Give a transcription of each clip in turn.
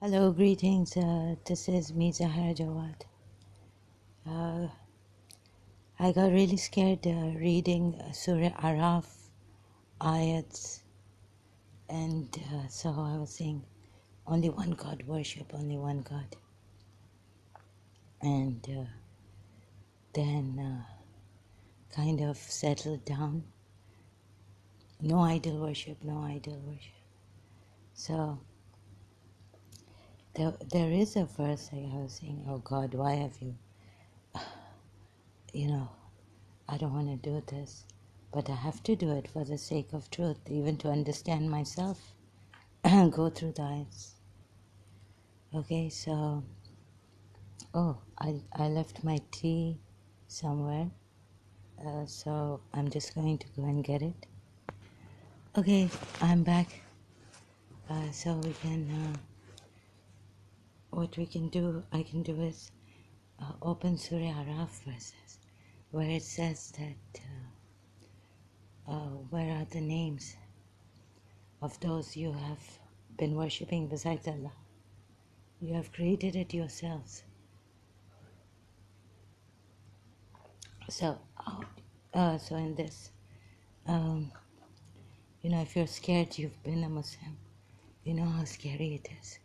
Hello, greetings. This is me, Zahra Jawad. Uh, I got really scared reading Surah Araf ayats, and so I was saying, only one God, worship only one God. And then kind of settled down. No idol worship, no idol worship. So there is a verse like I was saying, oh God, why have you, you know, I don't want to do this, but I have to do it for the sake of truth, even to understand myself. Go through the eyes. Okay, so, I left my tea somewhere, so I'm just going to go and get it. Okay, I'm back. So we can, what we can do, I can do is open Surah Araf verses, where it says that, where are the names of those you have been worshipping besides Allah? You have created it yourselves. So, so in this, if you're scared you've been a Muslim, you know how scary it is.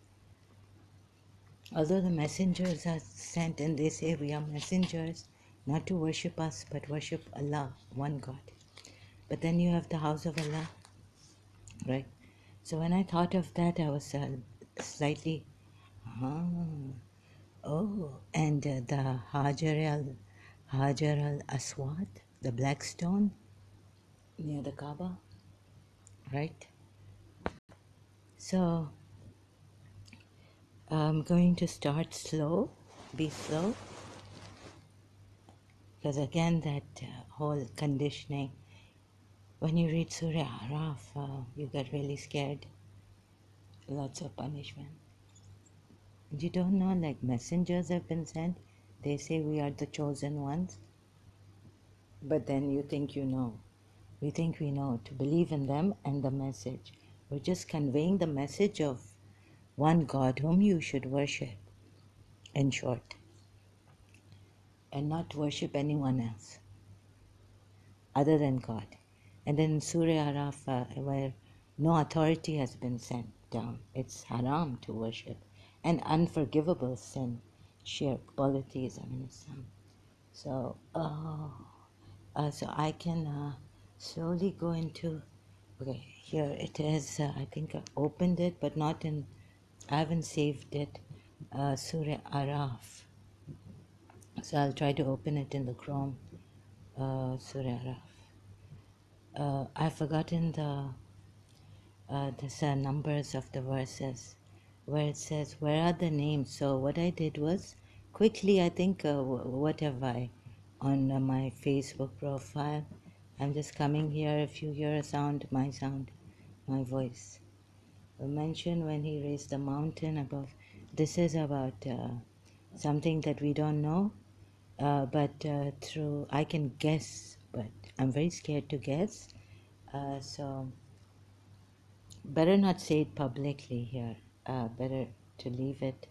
Although the messengers are sent and they say we are messengers, not to worship us, but worship Allah, one God. But then you have the house of Allah, right? So when I thought of that, I was slightly, and the Hajar al-Aswad, the black stone near the Kaaba, right? So I'm going to start slow, be slow, because again that whole conditioning, when you read Surah Araf, you get really scared, lots of punishment. You don't know, like messengers have been sent, they say we are the chosen ones, but then you think you know. We think we know, to believe in them and the message. We're just conveying the message of one God whom you should worship, in short, and not worship anyone else other than God. And then in Surah Araf, where no authority has been sent down, it's haram to worship, an unforgivable sin, shirk, polytheism in Islam. So, so I can slowly go into, okay, here it is. I think I opened it, but not in, I haven't saved it, Surah Araf. So I'll try to open it in the Chrome, Surah Araf. I've forgotten the numbers of the verses where it says, where are the names? So what I did was, quickly, I think, what have I on my Facebook profile? I'm just coming here. If you hear a sound, my voice. Mention when he raised the mountain above. This is about something that we don't know, but through, I can guess, but I'm very scared to guess. So better not say it publicly here. Better to leave it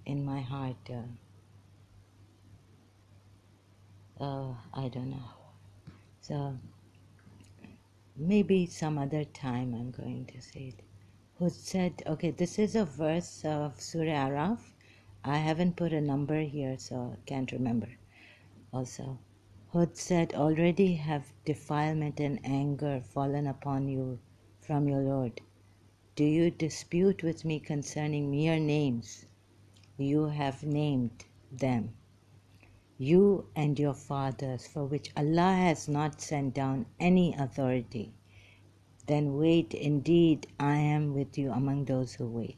in my heart. I don't know. So maybe some other time I'm going to say it. Who said, okay, this is a verse of Surah Araf. I haven't put a number here, so I can't remember. Also, Hud said, already have defilement and anger fallen upon you from your Lord. Do you dispute with me concerning mere names? You have named them, you and your fathers, for which Allah has not sent down any authority. Then wait, indeed I am with you among those who wait.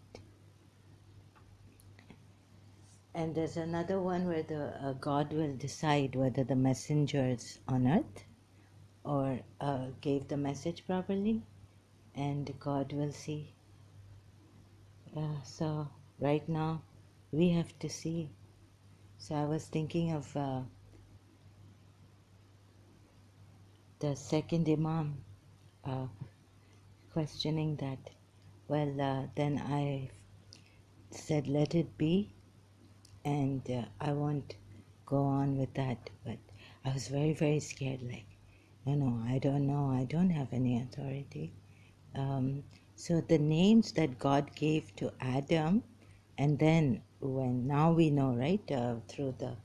And there's another one where the God will decide whether the messengers on earth or gave the message properly, and God will see. So right now we have to see. So I was thinking of the second Imam questioning that. Well, then I said, let it be, and I won't go on with that. But I was very, very scared, like, no, I don't know, I don't have any authority. So the names that God gave to Adam, and then now we know, right, through the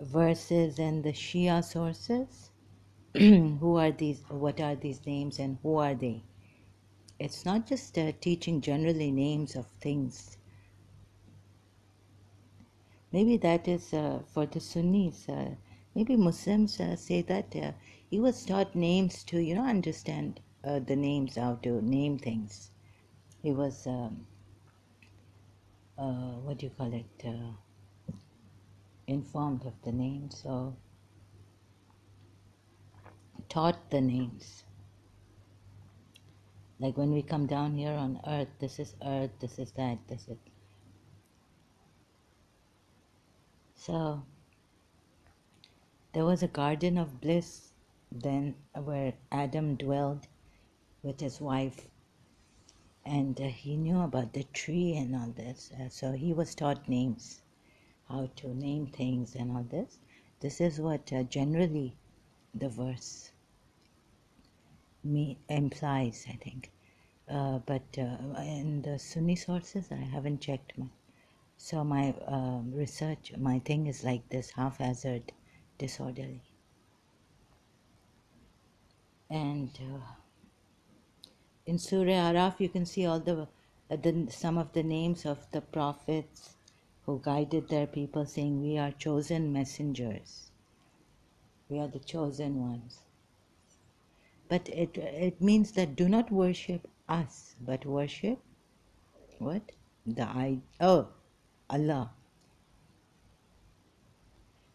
verses and the Shia sources, what are these names and who are they? It's not just teaching generally names of things. Maybe that is for the Sunnis. Maybe Muslims say that he was taught names to, understand the names, how to name things. He was, what do you call it, informed of the names, so taught the names. Like when we come down here on earth, this is earth, this is that, this is. So there was a garden of bliss then where Adam dwelled with his wife, and he knew about the tree and all this. So he was taught names, how to name things and all this. This is what generally the verse implies, I think. But in the Sunni sources, I haven't checked much. So my research, my thing is like this, haphazard, disorderly. And in Surah Araf, you can see all some of the names of the prophets who guided their people, saying, we are chosen messengers. We are the chosen ones. But it means that do not worship us, but worship what? Allah.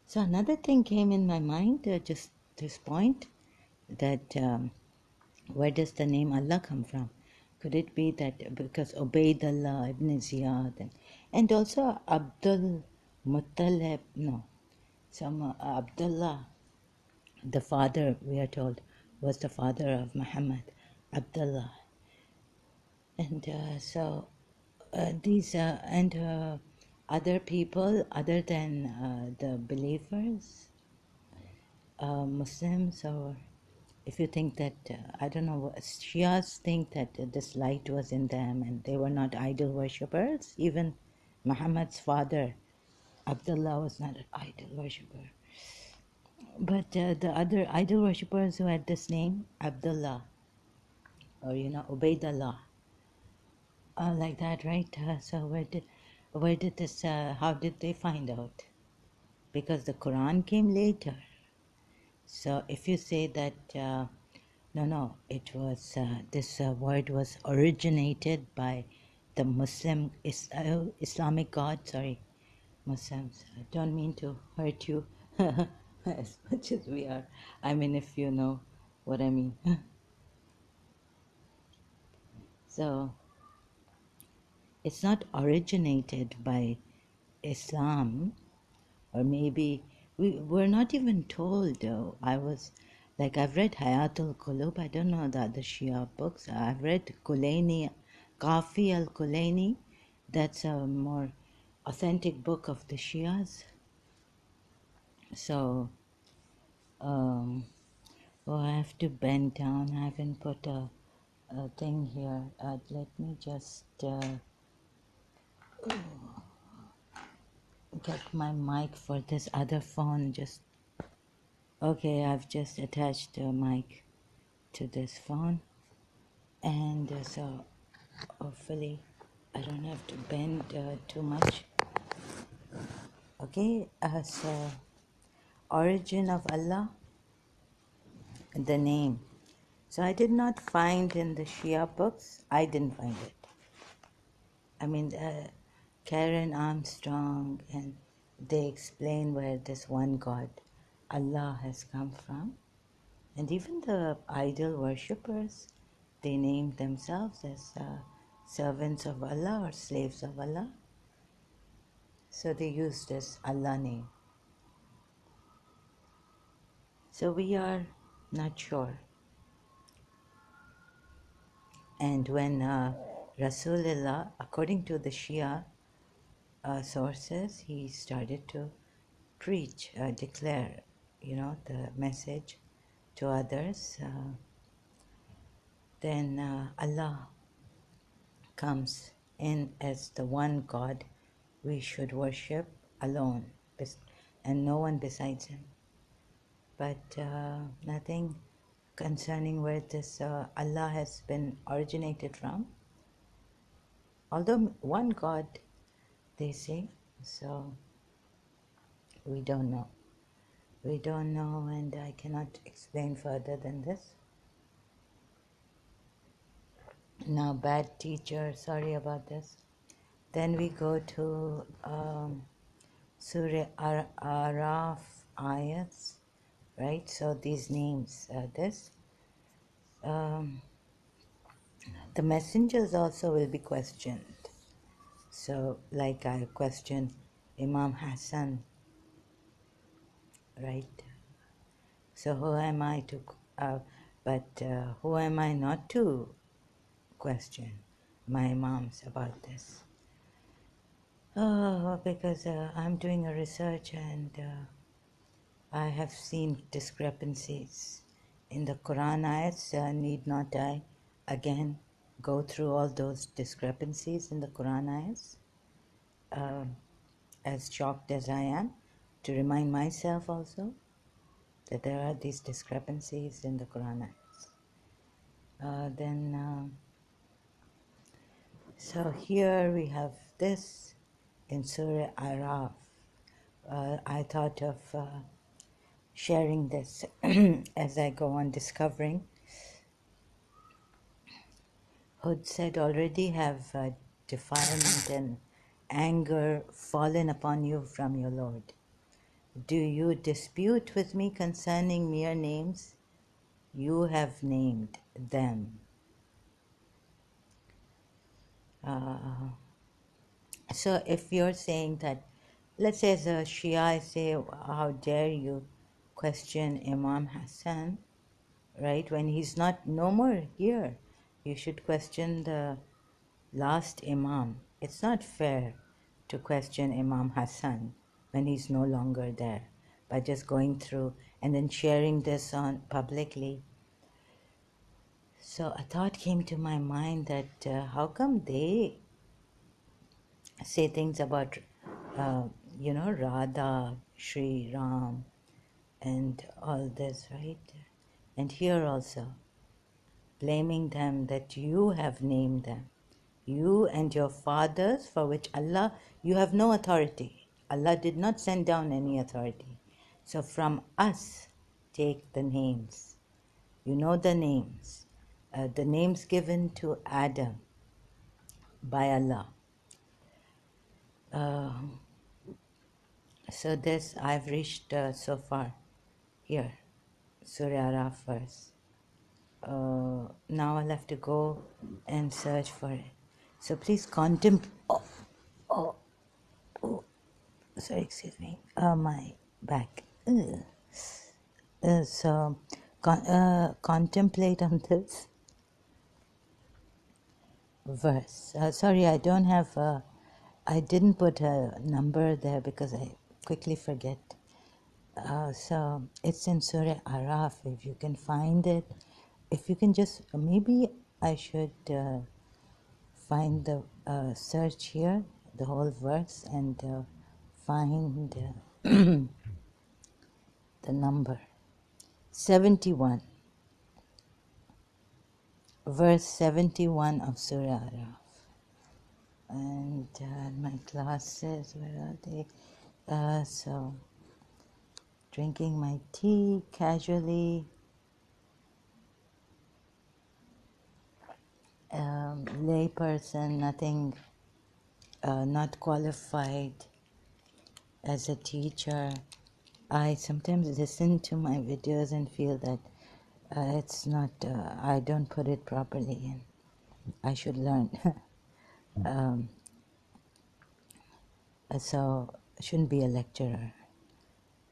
So another thing came in my mind, just this point, that where does the name Allah come from? Could it be that because Ubaydullah ibn Ziyad and also Abdul Muttalib, no, some Abdullah, the father, we are told, was the father of Muhammad, Abdullah. And so these and other people other than the believers, Muslims, or if you think that, I don't know, Shias think that this light was in them and they were not idol worshippers. Even Muhammad's father, Abdullah, was not an idol worshipper. But the other idol worshippers who had this name, Abdullah, or Ubaydullah, like that, right? So where did this? How did they find out? Because the Quran came later. So if you say that, no, it was this word was originated by the Islamic God. Sorry, Muslims. I don't mean to hurt you as much as we are. I mean, if you know what I mean. So it's not originated by Islam, or maybe we're not even told. I was like, I've read Hayatul Qulub. I don't know the other Shia books. I've read Kulaini, Kafi al Kulaini. That's a more authentic book of the Shias. So, I have to bend down. I haven't put a thing here. Let me just get my mic for this other phone. Okay, I've just attached a mic to this phone, and so hopefully I don't have to bend too much. Okay, so origin of Allah, the name. So I did not find in the Shia books, I didn't find it. I mean, Karen Armstrong, and they explain where this one God, Allah, has come from. And even the idol worshippers, they named themselves as servants of Allah or slaves of Allah. So they used this Allah name. So we are not sure. And when Rasulullah, according to the Shia sources, he started to preach, declare, the message to others. Then Allah comes in as the one God we should worship alone, and no one besides Him. But nothing concerning where this Allah has been originated from. Although one God, they say, so we don't know. We don't know, and I cannot explain further than this. Now, bad teacher, sorry about this. Then we go to Surah Araf ayats, right? So these names, the messengers also will be questioned. So, like I question Imam Hassan, right? So who am I to, who am I not to question my imams about this? Oh, because I'm doing a research and I have seen discrepancies in the Quran ayats. Need not I again go through all those discrepancies in the Quran ayats? As shocked as I am, to remind myself also that there are these discrepancies in the Quran ayats. So here we have this in Surah Araf. I thought of sharing this as I go on discovering. Hud said, already have defilement and anger fallen upon you from your Lord. Do you dispute with me concerning mere names? You have named them. So if you're saying that, let's say as a Shia, I say, how dare you question Imam Hassan, right? When he's no more here, you should question the last Imam. It's not fair to question Imam Hassan when he's no longer there by just going through and then sharing this on publicly. So a thought came to my mind that how come they say things about, Radha, Sri Ram, and all this, right? And here also, blaming them that you have named them. You and your fathers, for which Allah, you have no authority. Allah did not send down any authority. So from us, take the names. You know the names given to Adam by Allah. So this, I've reached so far here, Surah Araf verse. Now I'll have to go and search for it. So please contemplate. Sorry, excuse me. My back. So contemplate on this verse. Sorry, I don't have. I didn't put a number there because I quickly forget. So it's in Surah Araf. If you can find it, if you can just maybe I should find the search here the whole verse and find the number 71, verse 71 of Surah Araf. And my glasses, where are they? So drinking my tea casually. Lay person, nothing, not qualified as a teacher. I sometimes listen to my videos and feel that it's not, I don't put it properly in. I should learn. So I shouldn't be a lecturer.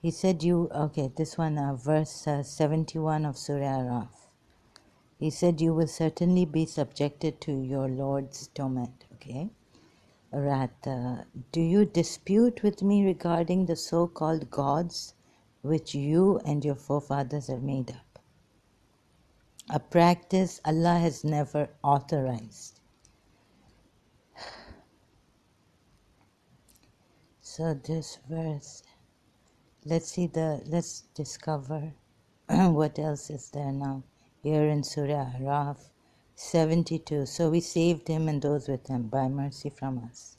He said this one, verse 71 of Surah Araf. He said, you will certainly be subjected to your Lord's torment. Okay? Wrath. Do you dispute with me regarding the so-called gods which you and your forefathers have made up? A practice Allah has never authorized. So this verse, let's discover what else is there now. Here in Surah Araf 72. So we saved him and those with him by mercy from us.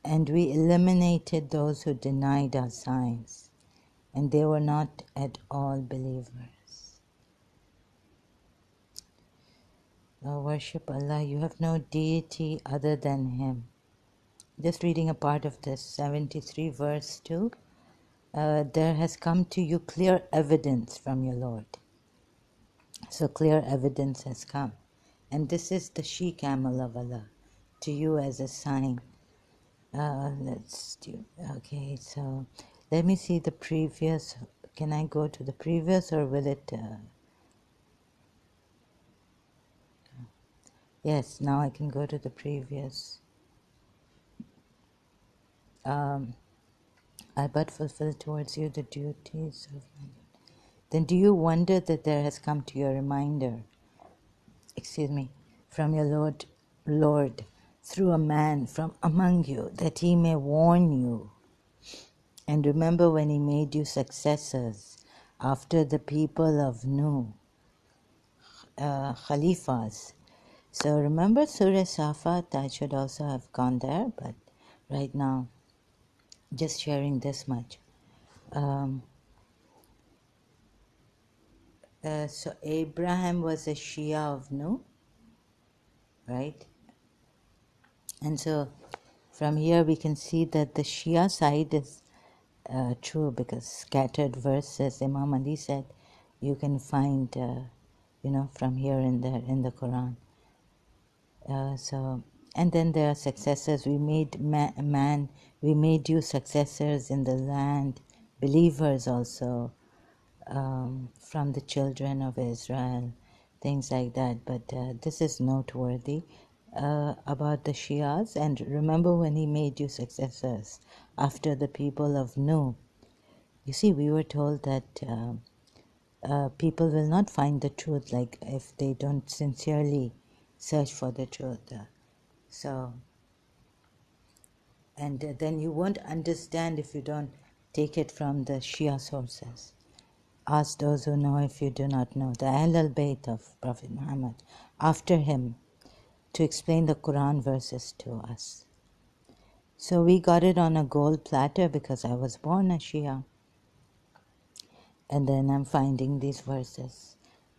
And we eliminated those who denied our signs, and they were not at all believers. Worship Allah, you have no deity other than Him. Just reading a part of this, 73 verse 2. There has come to you clear evidence from your Lord. So clear evidence has come. And this is the she-camel of Allah to you as a sign. Let's do, okay, so let me see the previous. Can I go to the previous or will it? Yes, now I can go to the previous. I but fulfill towards you the duties of my Lord. Then do you wonder that there has come to you a reminder, from your Lord, through a man from among you, that he may warn you? And remember when he made you successors after the people of Nuh, Khalifas. So remember Surah Safat, I should also have gone there, but right now, just sharing this much. So Abraham was a Shia of Nuh, right? And so from here we can see that the Shia side is true, because scattered verses, Imam Ali said, you can find, from here and there in the Quran. And then there are successors. We made we made you successors in the land, believers also, from the children of Israel, things like that. But this is noteworthy about the Shias. And remember when he made you successors after the people of Nuh. You see, we were told that people will not find the truth, like if they don't sincerely search for the truth. And then you won't understand if you don't take it from the Shia sources. Ask those who know if you do not know. The Ahlul Bayt of Prophet Muhammad, after him, to explain the Quran verses to us. So we got it on a gold platter because I was born a Shia. And then I'm finding these verses,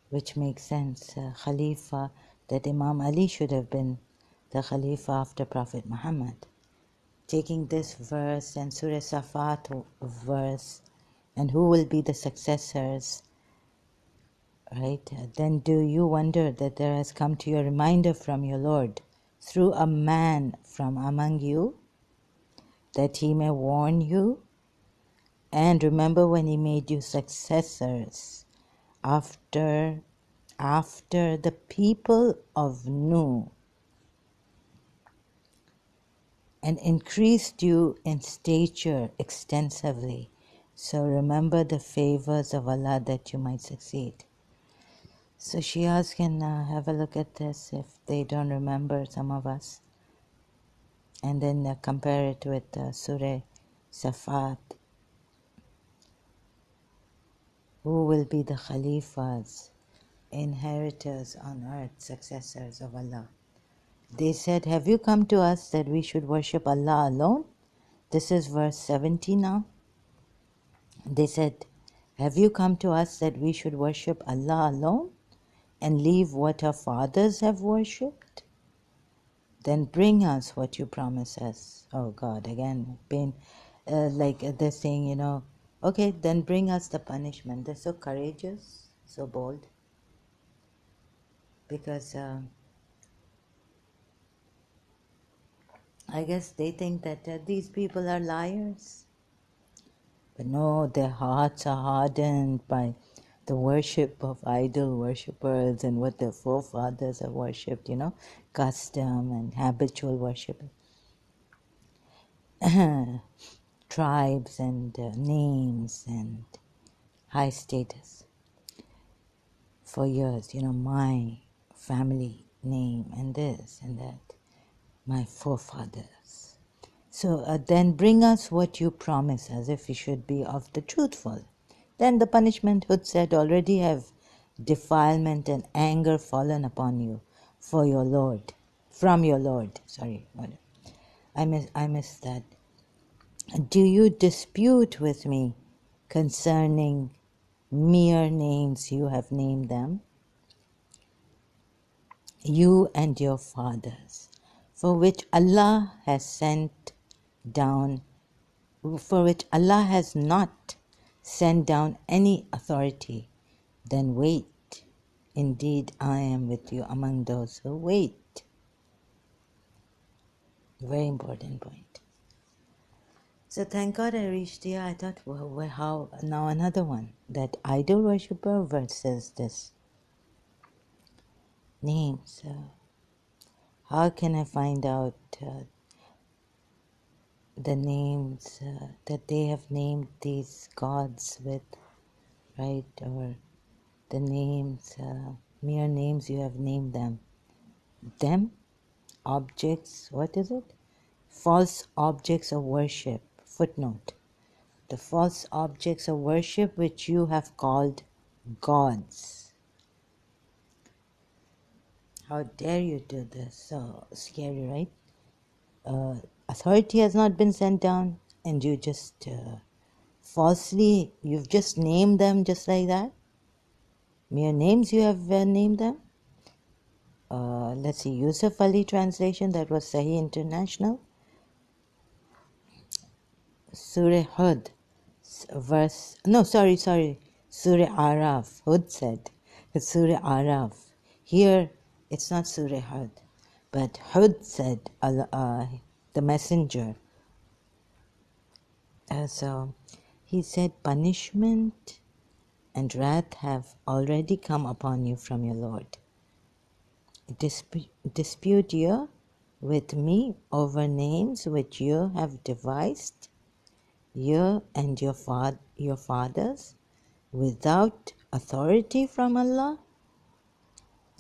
which make sense. Khalifa, that Imam Ali should have been the Khalifa after Prophet Muhammad. Taking this verse and Surah Safat verse, and who will be the successors, right? Then do you wonder that there has come to you a reminder from your Lord through a man from among you, that he may warn you? And remember when he made you successors after the people of Nuh, and increased you in stature extensively. So remember the favors of Allah that you might succeed. So Shias can have a look at this if they don't remember, some of us, and then compare it with Surah Safat. Who will be the Khalifas, inheritors on earth, successors of Allah? They said, have you come to us that we should worship Allah alone? This is verse 70 now. They said, have you come to us that we should worship Allah alone and leave what our fathers have worshipped? Then bring us what you promise us. Oh God, again, pain. Like they're saying, okay, then bring us the punishment. They're so courageous, so bold. Because I guess they think that these people are liars. But no, their hearts are hardened by the worship of idol worshippers and what their forefathers have worshipped, custom and habitual worship. Tribes and names and high status for years, my family name and this and that, my forefathers. So then bring us what you promise, as if we should be of the truthful. Then the punishment, Hud said, already have defilement and anger fallen upon you for your Lord, from your Lord. Sorry, I missed that. Do you dispute with me concerning mere names you have named them, you and your fathers, for which Allah has not sent down any authority? Then wait. Indeed, I am with you among those who wait. Very important point. So thank God I reached here. I thought, well, how now another one, that idol worshipper versus this name. So how can I find out the names that they have named these gods with, right? Or the names, mere names you have named them. Them, objects, what is it? False objects of worship. Footnote. The false objects of worship which you have called gods. How dare you do this? So scary, right? Authority has not been sent down, and you just falsely, you've just named them just like that. Mere names you have named them. Let's see, Yusuf Ali translation, that was Sahih International. Surah Hud, Surah Araf. Hud said, it's Surah Araf. Here, it's not Surah Hud, but Hud said, the messenger. So he said, punishment and wrath have already come upon you from your Lord. Dispute you with me over names which you have devised, you and your fathers, without authority from Allah?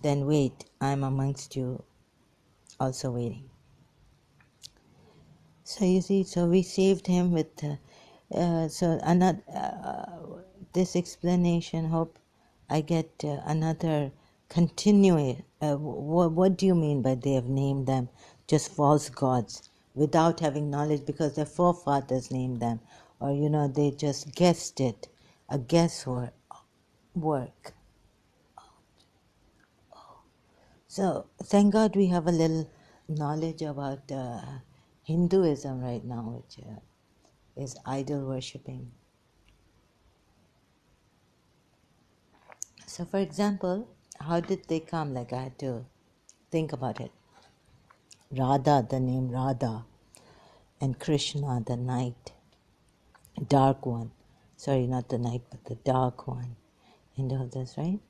Then wait, I am amongst you also waiting. So you see, so we saved him with this explanation. Hope I get another continuation. What do you mean by they have named them just false gods without having knowledge, because their forefathers named them, or they just guessed it, a guesswork. So thank God we have a little knowledge about Hinduism right now, which is idol worshipping. So for example, how did they come? Like, I had to think about it. Radha, the name Radha, and Krishna, the night, dark one. Sorry, not the night, but the dark one. And all this, right?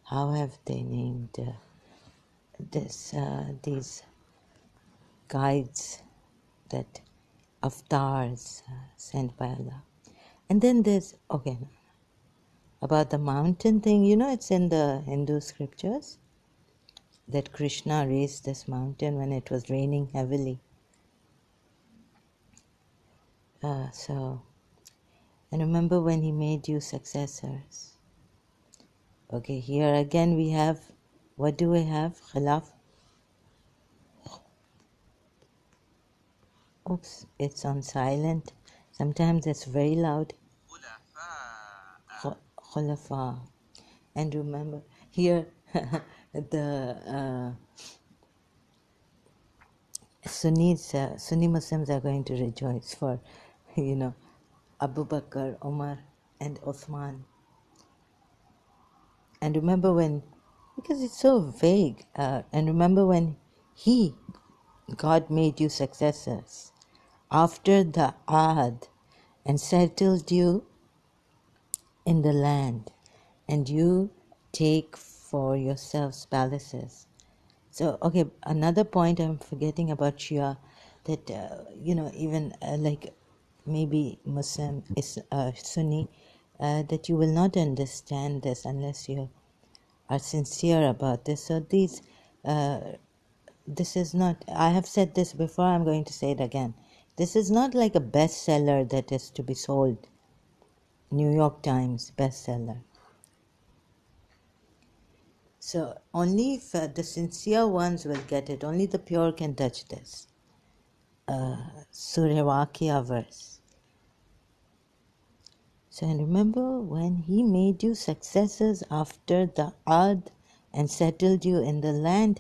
How have they named these guides, that avatars sent by Allah? And then there's, about the mountain thing, it's in the Hindu scriptures that Krishna raised this mountain when it was raining heavily. And remember when he made you successors. Okay, here again we have, what do we have? Khilaf. Oops, it's on silent. Sometimes it's very loud. Khulafa. And remember, here the Sunni Muslims are going to rejoice for, Abu Bakr, Umar, and Uthman. And remember when, because it's so vague, and remember when God made you successors after the Ahad and settled you in the land, and you take for yourselves palaces. So, okay, another point I'm forgetting about Shia, that, even like maybe Muslim, is Sunni, that you will not understand this unless you are sincere about this. So this is not, I have said this before, I'm going to say it again. This is not like a bestseller that is to be sold, New York Times bestseller. So only if the sincere ones will get it, only the pure can touch this. Surah verse. So remember when he made you successors after the Ad and settled you in the land,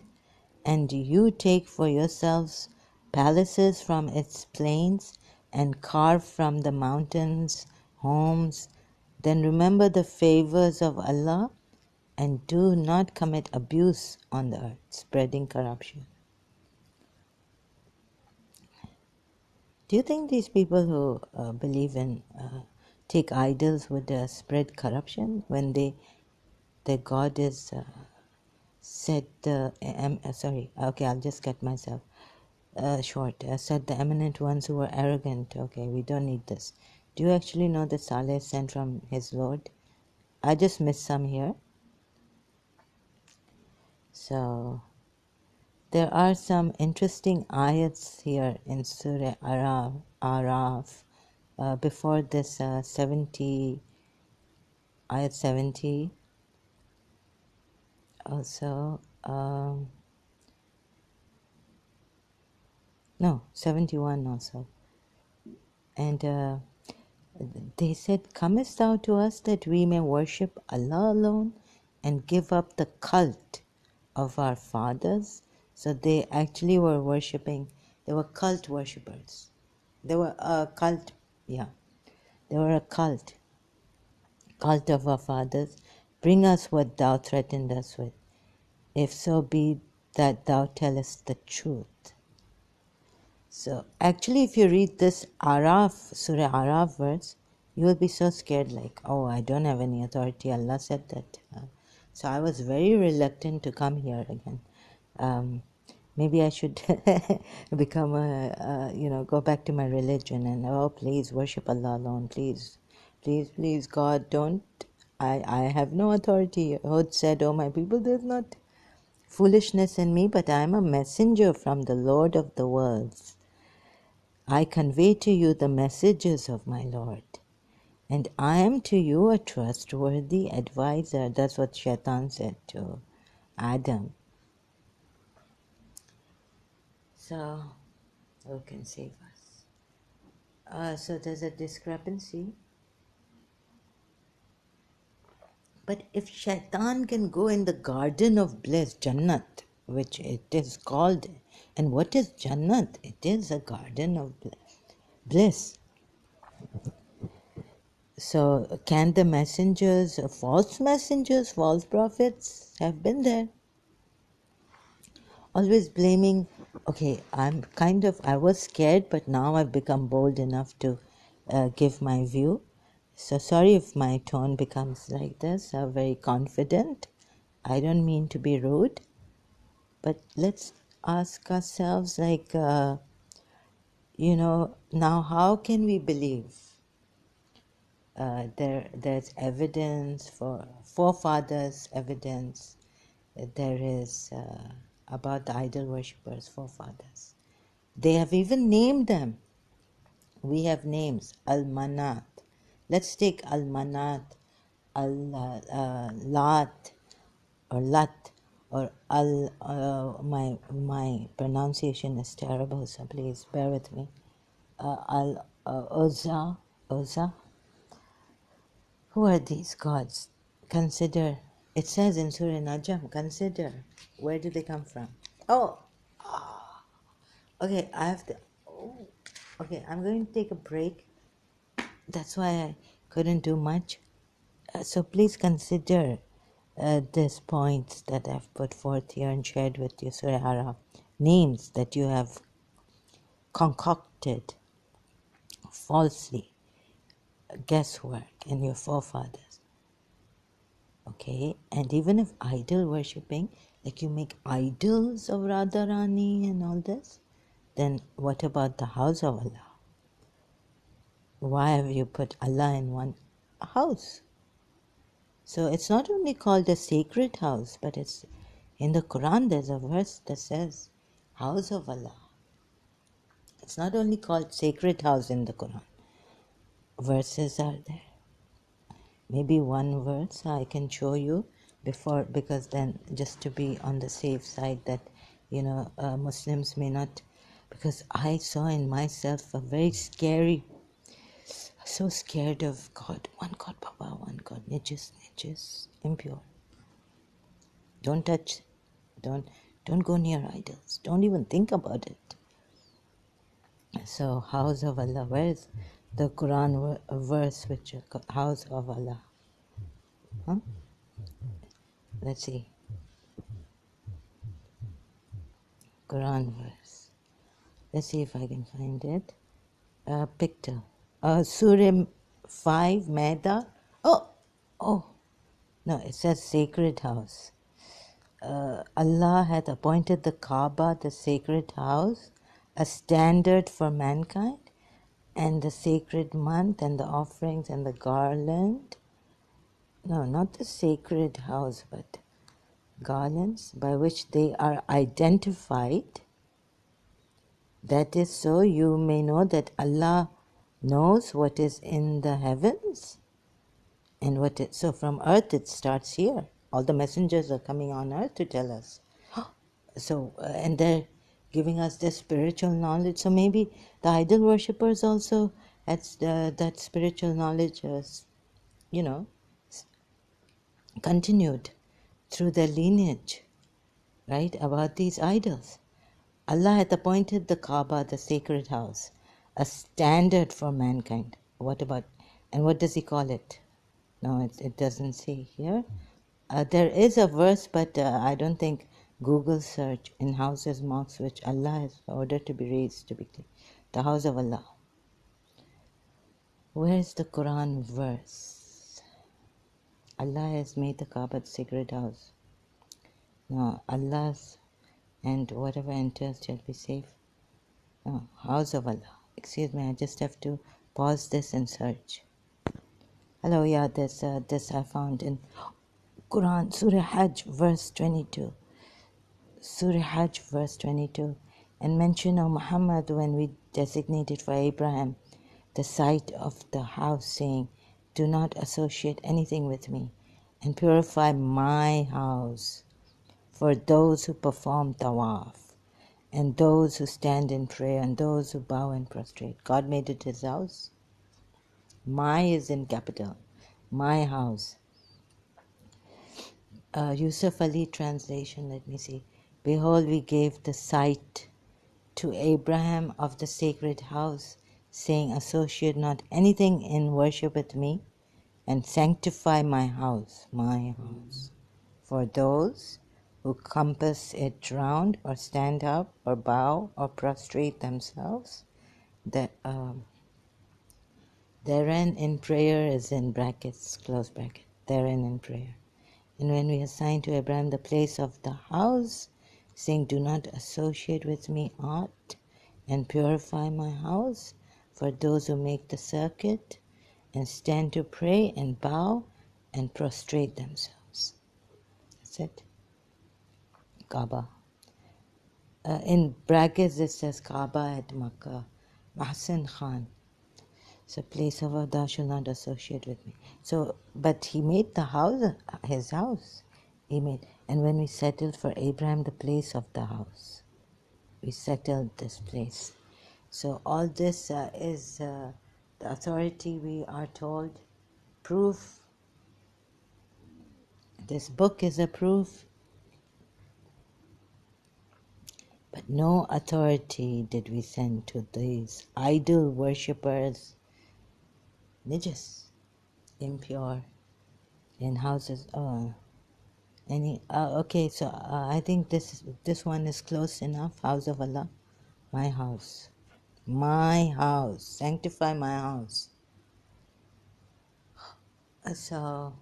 and you take for yourselves palaces from its plains and carve from the mountains homes, then remember the favors of Allah and do not commit abuse on the earth, spreading corruption. Do you think these people who believe in take idols would spread corruption when their God is said sorry, okay, I'll just cut myself short. Said the eminent ones who were arrogant, okay, we don't need this. Do you actually know that Saleh is sent from his Lord? I just missed some here. So there are some interesting ayats here in Surah Araf before this 70, ayat 70. Also, no, 71 also. And they said, comest thou to us that we may worship Allah alone and give up the cult of our fathers? So they actually were worshipping, they were cult worshippers. They were a cult, yeah. They were a cult of our fathers. Bring us what thou threatened us with, if so be that thou tellest the truth. So actually, if you read this Surah Araf verse, you will be so scared like, oh, I don't have any authority. Allah said that. So I was very reluctant to come here again. Maybe I should become go back to my religion and, oh, please worship Allah alone. Please, please, please, God, don't. I have no authority. Hud said, oh, my people, there's not foolishness in me, but I am a messenger from the Lord of the worlds. I convey to you the messages of my Lord, and I am to you a trustworthy advisor. That's what Shaitan said to Adam. So, who can save us? So there's a discrepancy. But if Shaitan can go in the garden of bliss, Jannat, which it is called, and what is Jannat? It is a garden of bliss. So can the messengers, false prophets have been there? Always blaming, okay, I was scared, but now I've become bold enough to give my view. So sorry if my tone becomes like this, very confident. I don't mean to be rude, but let's ask ourselves, like, now how can we believe? There's evidence for forefathers, evidence. There is about the idol worshippers, forefathers. They have even named them. We have names. Al-Manat. Let's take Al-Manat, Al-Lat, or Lat, or my pronunciation is terrible, so please bear with me. Uzza. Who are these gods? Consider. It says in Surah Najm, consider. Where do they come from? Oh, okay, I have to. Oh, okay, I'm going to take a break. That's why I couldn't do much. So please consider these points that I've put forth here and shared with you, Surah Araf. Names that you have concocted falsely, guesswork in your forefathers. Okay, and even if idol worshipping, like you make idols of Radharani and all this, then what about the house of Allah? Why have you put Allah in one house? So it's not only called a sacred house, but it's in the Quran there's a verse that says house of Allah. It's not only called sacred house in the Quran. Verses are there. Maybe one verse I can show you before, because then just to be on the safe side that Muslims may not, because I saw in myself a very scary, so scared of God. One God, Baba, one God, nijis, impure. Don't touch, don't go near idols. Don't even think about it. So house of Allah, where is the Quran verse which house of Allah? Huh? Let's see. Quran verse. Let's see if I can find it. Picture. Surah 5, Maida. Oh, no, it says sacred house. Allah hath appointed the Kaaba, the sacred house, a standard for mankind, and the sacred month, and the offerings, and the garland. No, not the sacred house, but garlands by which they are identified. That is so you may know that Allah knows what is in the heavens and so from earth it starts here. All the messengers are coming on earth to tell us. So, and they're giving us the spiritual knowledge. So maybe the idol worshippers also had that spiritual knowledge, continued through their lineage, right, about these idols. Allah hath appointed the Kaaba, the sacred house, a standard for mankind. What about, and what does he call it? No, it doesn't say here. There is a verse, but I don't think Google search in houses, mosques, which Allah has ordered to be raised, to be clear. The house of Allah. Where is the Quran verse? Allah has made the Kaaba the sacred house. No, Allah's and whatever enters shall be safe. No, house of Allah. Excuse me, I just have to pause this and search. Hello, yeah, this I found in Quran, Surah Hajj, verse 22. Surah Hajj, verse 22. And mention, O Muhammad, when we designated for Abraham the site of the house, saying, do not associate anything with me, and purify my house for those who perform tawaf, and those who stand in prayer, and those who bow and prostrate. God made it his house. My is in capital. My house. Yusuf Ali translation, let me see. Behold, we gave the sight to Abraham of the sacred house, saying, associate not anything in worship with me, and sanctify my house, for those who compass it round, or stand up, or bow, or prostrate themselves. That therein in prayer is in brackets, close bracket, therein in prayer. And when we assigned to Abraham the place of the house, saying, do not associate with me aught, and purify my house for those who make the circuit, and stand to pray, and bow, and prostrate themselves. That's it. Kaaba. In brackets it says Kaaba at Makkah. Mahsin Khan. So place of thou shalt not associate with me. So, but he made the house his house. He made, and when we settled for Abraham the place of the house, we settled this place. So all this is the authority, we are told, proof. This book is a proof, but no authority did we send to these idol worshippers, nijis, impure, in houses. Okay, so I think this one is close enough. House of Allah, my house, sanctify my house. So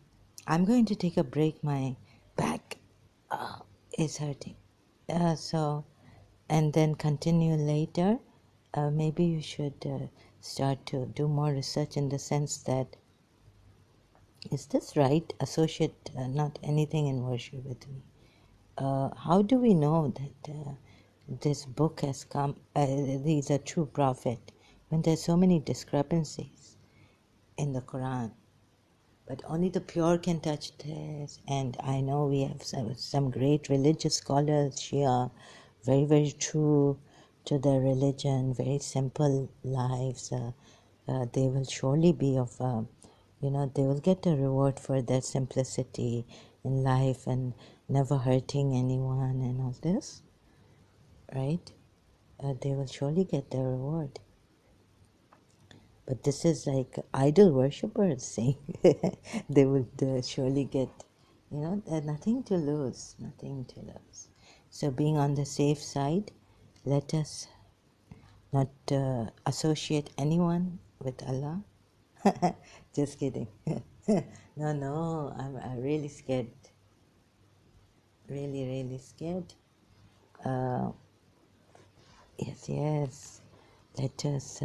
I'm going to take a break. My back is hurting. And then continue later. Maybe you should start to do more research in the sense that, is this right? Associate not anything in worship with me. How do we know that this book has come, he's a true prophet, when there's so many discrepancies in the Quran? But only the pure can touch this. And I know we have some great religious scholars, Shia, very, very true to their religion, very simple lives. They will surely be of, they will get a reward for their simplicity in life and never hurting anyone and all this, right? They will surely get their reward. But this is like idol worshippers saying they would surely get, nothing to lose, nothing to lose. So being on the safe side, let us not associate anyone with Allah. Just kidding. No, I'm really scared. Really, really scared. Yes. Let us,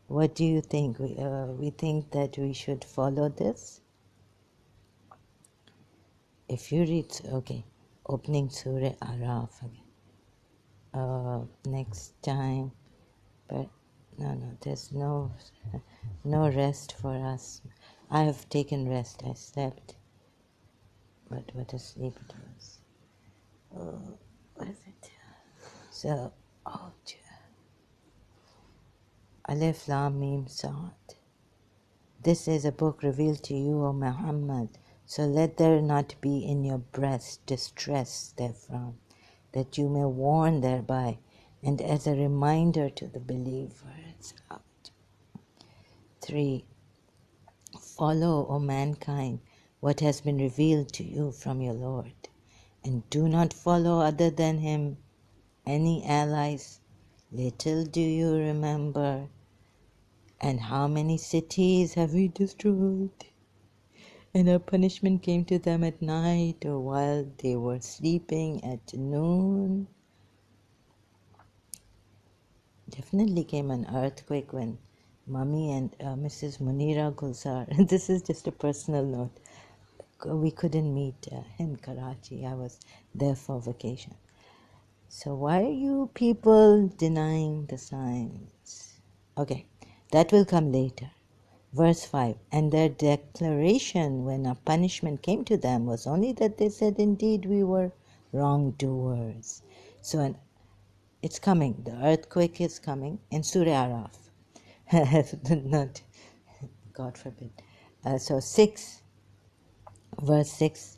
what do you think? We think that we should follow this? If you read, okay, opening Surah Araf again. Next time, but no, there's no rest for us. I have taken rest. I slept, but what a sleep it was. What is it? So, oh, Alif Lam Mim Sad. This is a book revealed to you, O Muhammad. So let there not be in your breast distress therefrom, that you may warn thereby, and as a reminder to the believers. 3. Follow, O mankind, what has been revealed to you from your Lord, and do not follow other than him any allies. Little do you remember, and how many cities have we destroyed? And our punishment came to them at night, or while they were sleeping at noon. Definitely came an earthquake when Mummy and Mrs. Munira Gulzar, this is just a personal note, we couldn't meet in Karachi. I was there for vacation. So why are you people denying the signs? Okay, that will come later. Verse 5, and their declaration when a punishment came to them was only that they said, indeed, we were wrongdoers. So it's coming. The earthquake is coming in Surah Araf. Not, God forbid. So 6, verse 6,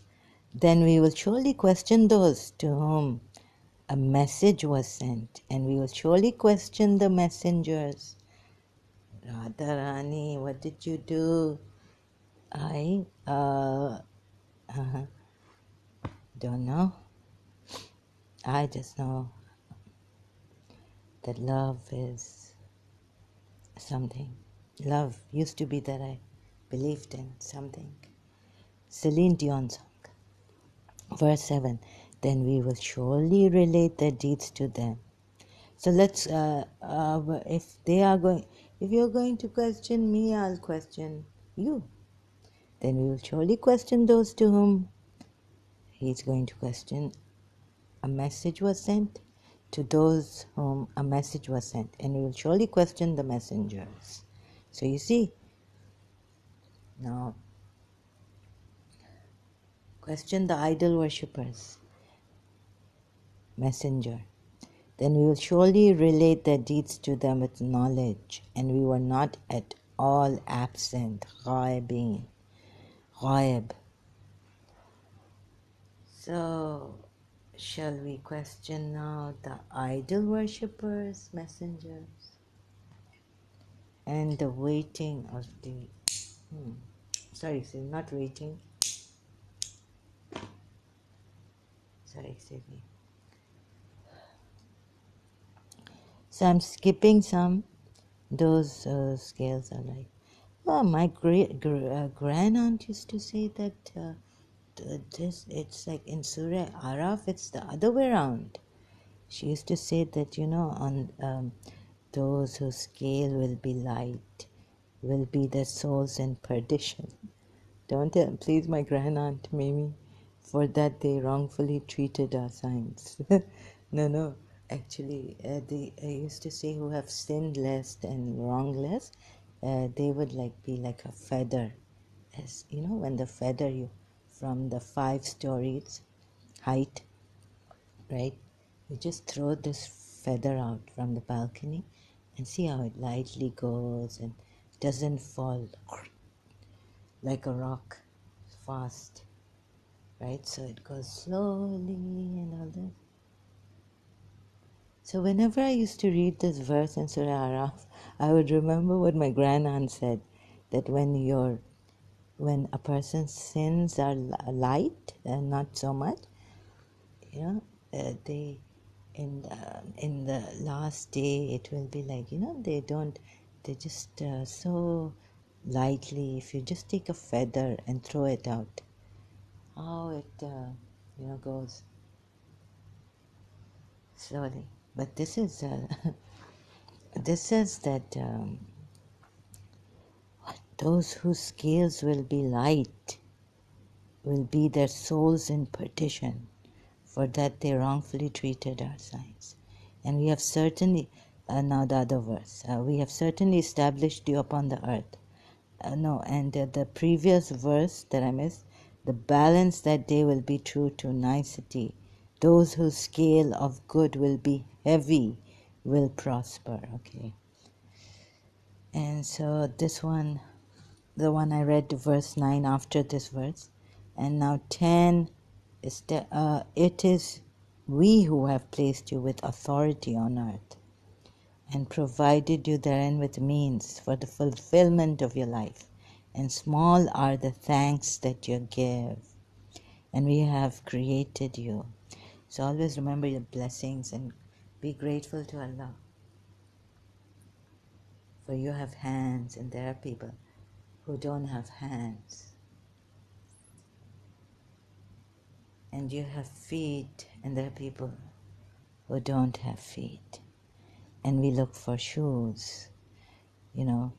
then we will surely question those to whom a message was sent, and we will surely question the messengers. Radharani, what did you do? I don't know. I just know that love is something. Love used to be that I believed in something. Celine Dion song. Verse 7, then we will surely relate their deeds to them. So let's, if you're going to question me, I'll question you. Then we will surely question those to whom he's going to question. A message was sent to those whom a message was sent, and we will surely question the messengers. So you see, now question the idol worshippers, messenger. Then we will surely relate their deeds to them with knowledge, and we were not at all absent. Ghaibin. Ghaib. So, shall we question now the idol worshippers, messengers, and the waiting of the... not waiting. Excuse me. So I'm skipping some. Those scales are like... Oh, my great grand aunt used to say that it's like in Surah Araf, it's the other way around. She used to say that, on those whose scale will be light will be their souls in perdition. Don't please, my grand aunt Mimi, for that they wrongfully treated our signs. No. Actually, they used to say who have sinned less and wrong less, they would be like a feather. As you know, when the feather you from the 5 stories height, right? You just throw this feather out from the balcony and see how it lightly goes and doesn't fall like a rock fast, right? So it goes slowly and all that. So whenever I used to read this verse in Surah Araf, I would remember what my grand aunt said, that when a person's sins are light and not so much, they in the last day it will be like, they just so lightly, if you just take a feather and throw it out, how it goes slowly. But this is this says that those whose scales will be light will be their souls in perdition, for that they wrongfully treated our signs. And we have certainly, now the other verse, we have certainly established you upon the earth. The previous verse that I missed, the balance that day will be true to nicety. Those whose scale of good will be heavy will prosper. Okay. And so this one, the one I read, verse 9 after this verse, and now 10 is it is we who have placed you with authority on earth and provided you therein with means for the fulfillment of your life, and small are the thanks that you give, and we have created you. So always remember your blessings and be grateful to Allah, for you have hands and there are people who don't have hands. And you have feet, and there are people who don't have feet. And we look for shoes, And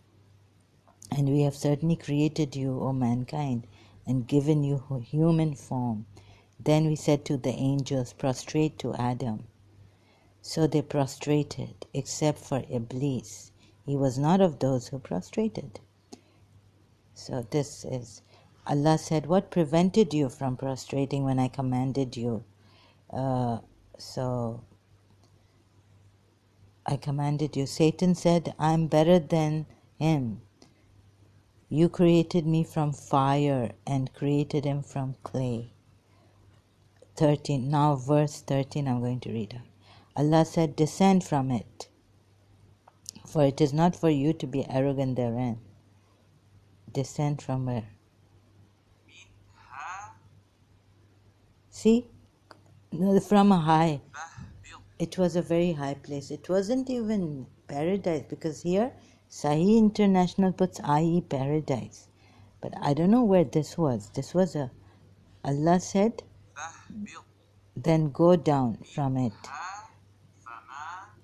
we have certainly created you, O mankind, and given you human form. Then we said to the angels, prostrate to Adam. So they prostrated, except for Iblis. He was not of those who prostrated. So this is, Allah said, what prevented you from prostrating when I commanded you? So I commanded you. Satan said, I'm better than him. You created me from fire and created him from clay. 13. Now verse 13 I'm going to read out. Allah said, descend from it, for it is not for you to be arrogant therein. Descend from where? See? From a high. It was a very high place. It wasn't even paradise, because here Sahih International puts IE paradise. But I don't know where this was. This was Allah said, then go down from it.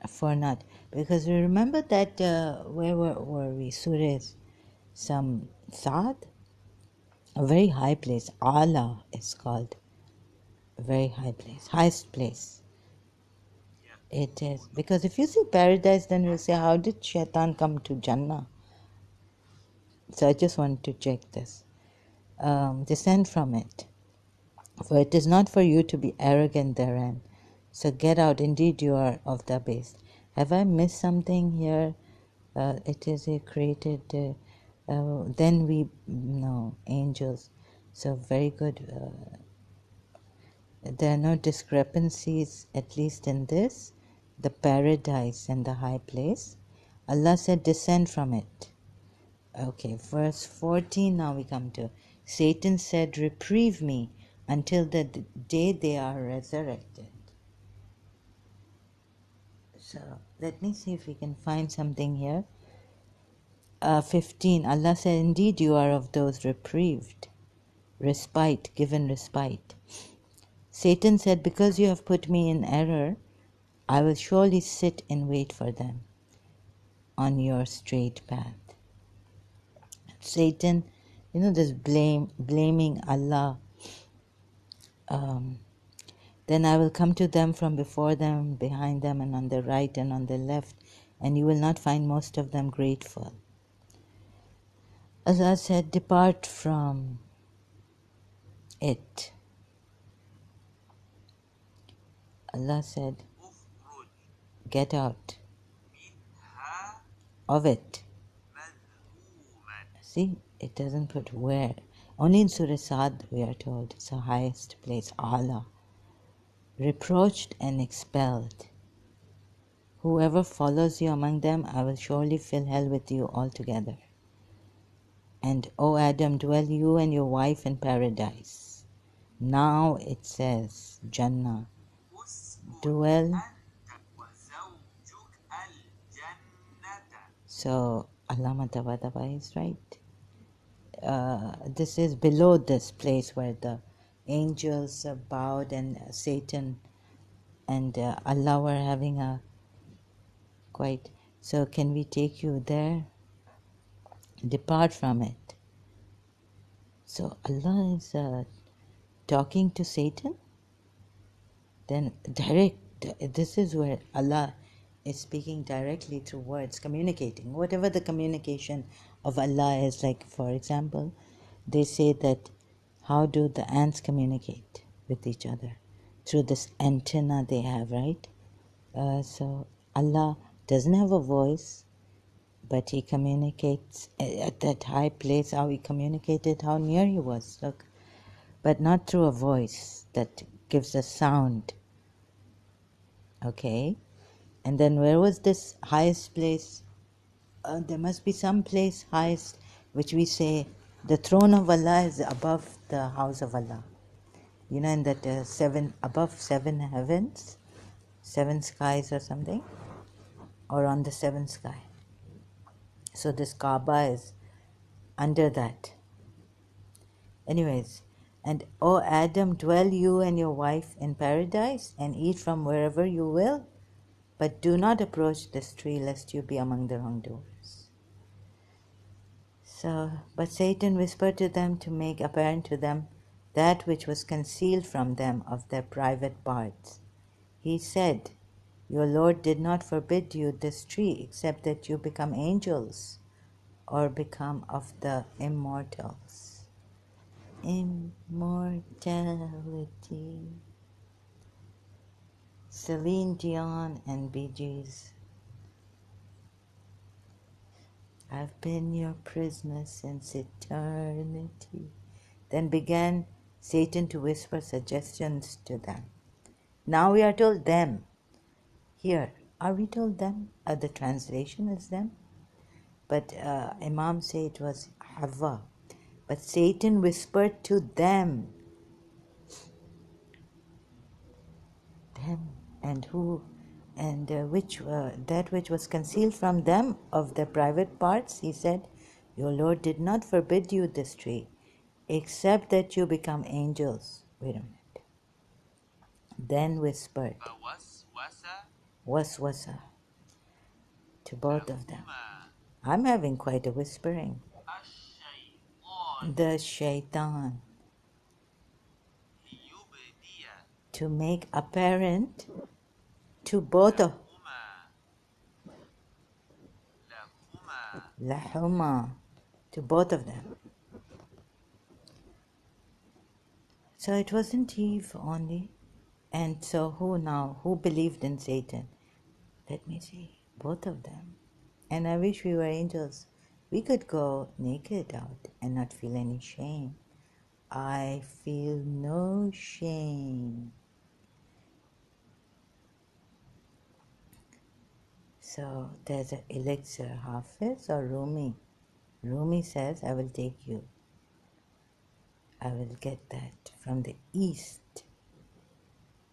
For not. Because we remember that, where were we? Surahs, some Saad? A very high place. Allah is called. A very high place. Highest place. It is. Because if you see paradise, then we'll say, how did Shaitan come to Jannah? So I just want to check this. Descend from it. For it is not for you to be arrogant therein. So get out. Indeed, you are of the base. Have I missed something here? It is a created. Then we no angels. So very good. There are no discrepancies, at least in this, the paradise and the high place. Allah said, descend from it. Okay, verse 14 now we come to. Satan said, reprieve me until the day they are resurrected. So let me see if we can find something here. 15, Allah said, indeed you are of those reprieved. respite, given respite. Satan said, because you have put me in error, I will surely sit and wait for them on your straight path. Satan, this blaming Allah. Then I will come to them from before them, behind them, and on the right and on the left, and you will not find most of them grateful. Allah said, depart from it. Allah said, get out of it. See, it doesn't put where. Only in Surah Sad we are told it's the highest place, Allah. Reproached and expelled. Whoever follows you among them, I will surely fill hell with you altogether. And, O Adam, dwell you and your wife in paradise. Now it says, Jannah, dwell. So, Allama Tabatabai is right. This is below this place where the angels bowed and Satan and Allah were having a quite. So, can we take you there? Depart from it. So, Allah is talking to Satan? Then this is where Allah is speaking directly through words, communicating. Whatever the communication of Allah is, like for example, they say that how do the ants communicate with each other? Through this antenna they have, right? So Allah doesn't have a voice, but He communicates at that high place, how He communicated, how near He was. Look, but not through a voice that gives a sound. Okay, and then where was this highest place? There must be some place highest, which we say the throne of Allah is above the house of Allah. In that above 7 heavens, 7 skies or something, or on the 7th sky. So this Kaaba is under that. Anyways, and O Adam, dwell you and your wife in paradise and eat from wherever you will. But do not approach this tree lest you be among the wrongdoers. But Satan whispered to them to make apparent to them that which was concealed from them of their private parts. He said, your Lord did not forbid you this tree except that you become angels or become of the immortals. Immortality. Celine Dion and Bee Gees. I've been your prisoner since eternity. Then began Satan to whisper suggestions to them. Now we are told them. Here, are we told them? The translation is them. But Imam say it was Hawa. But Satan whispered to them. Them. And who? And that which was concealed from them of their private parts, he said, your Lord did not forbid you this tree, except that you become angels. Wait a minute. Then whispered, waswasa, to both of them. I'm having quite a whispering. The shaitan, to make apparent to both of lahuma, to both of them. So it wasn't Eve only. And so who believed in Satan? Let me see, both of them. And I wish we were angels. We could go naked out and not feel any shame. I feel no shame. So there's an elixir, Hafiz or Rumi. Rumi says, I will take you. I will get that from the east.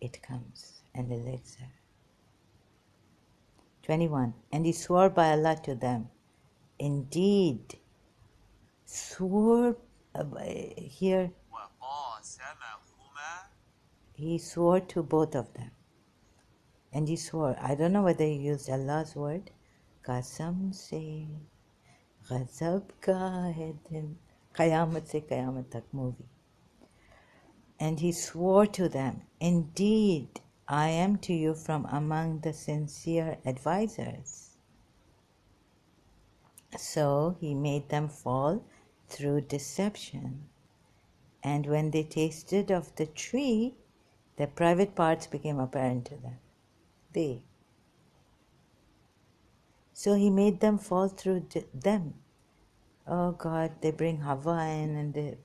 It comes, an elixir. 21. And he swore by Allah to them. Indeed, swore here He swore to both of them. And he swore, I don't know whether he used Allah's word, Qasam se ghazab ka hai din, Qayamat se Qayamat tak movie. And he swore to them, indeed, I am to you from among the sincere advisors. So he made them fall through deception. And when they tasted of the tree, their private parts became apparent to them. So he made them fall through them. Oh God, they bring Hawa in, and the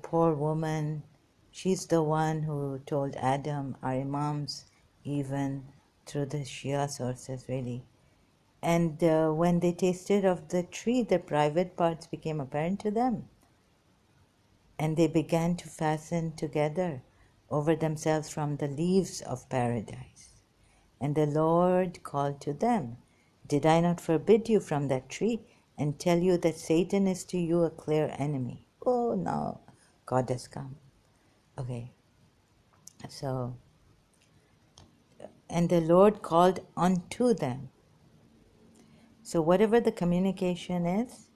poor woman, she's the one who told Adam, our imams, even through the Shia sources really. And when they tasted of the tree, the private parts became apparent to them. And they began to fasten together over themselves from the leaves of paradise. And the Lord called to them, did I not forbid you from that tree and tell you that Satan is to you a clear enemy? Oh, now God has come. Okay. So, and the Lord called unto them. So whatever the communication is,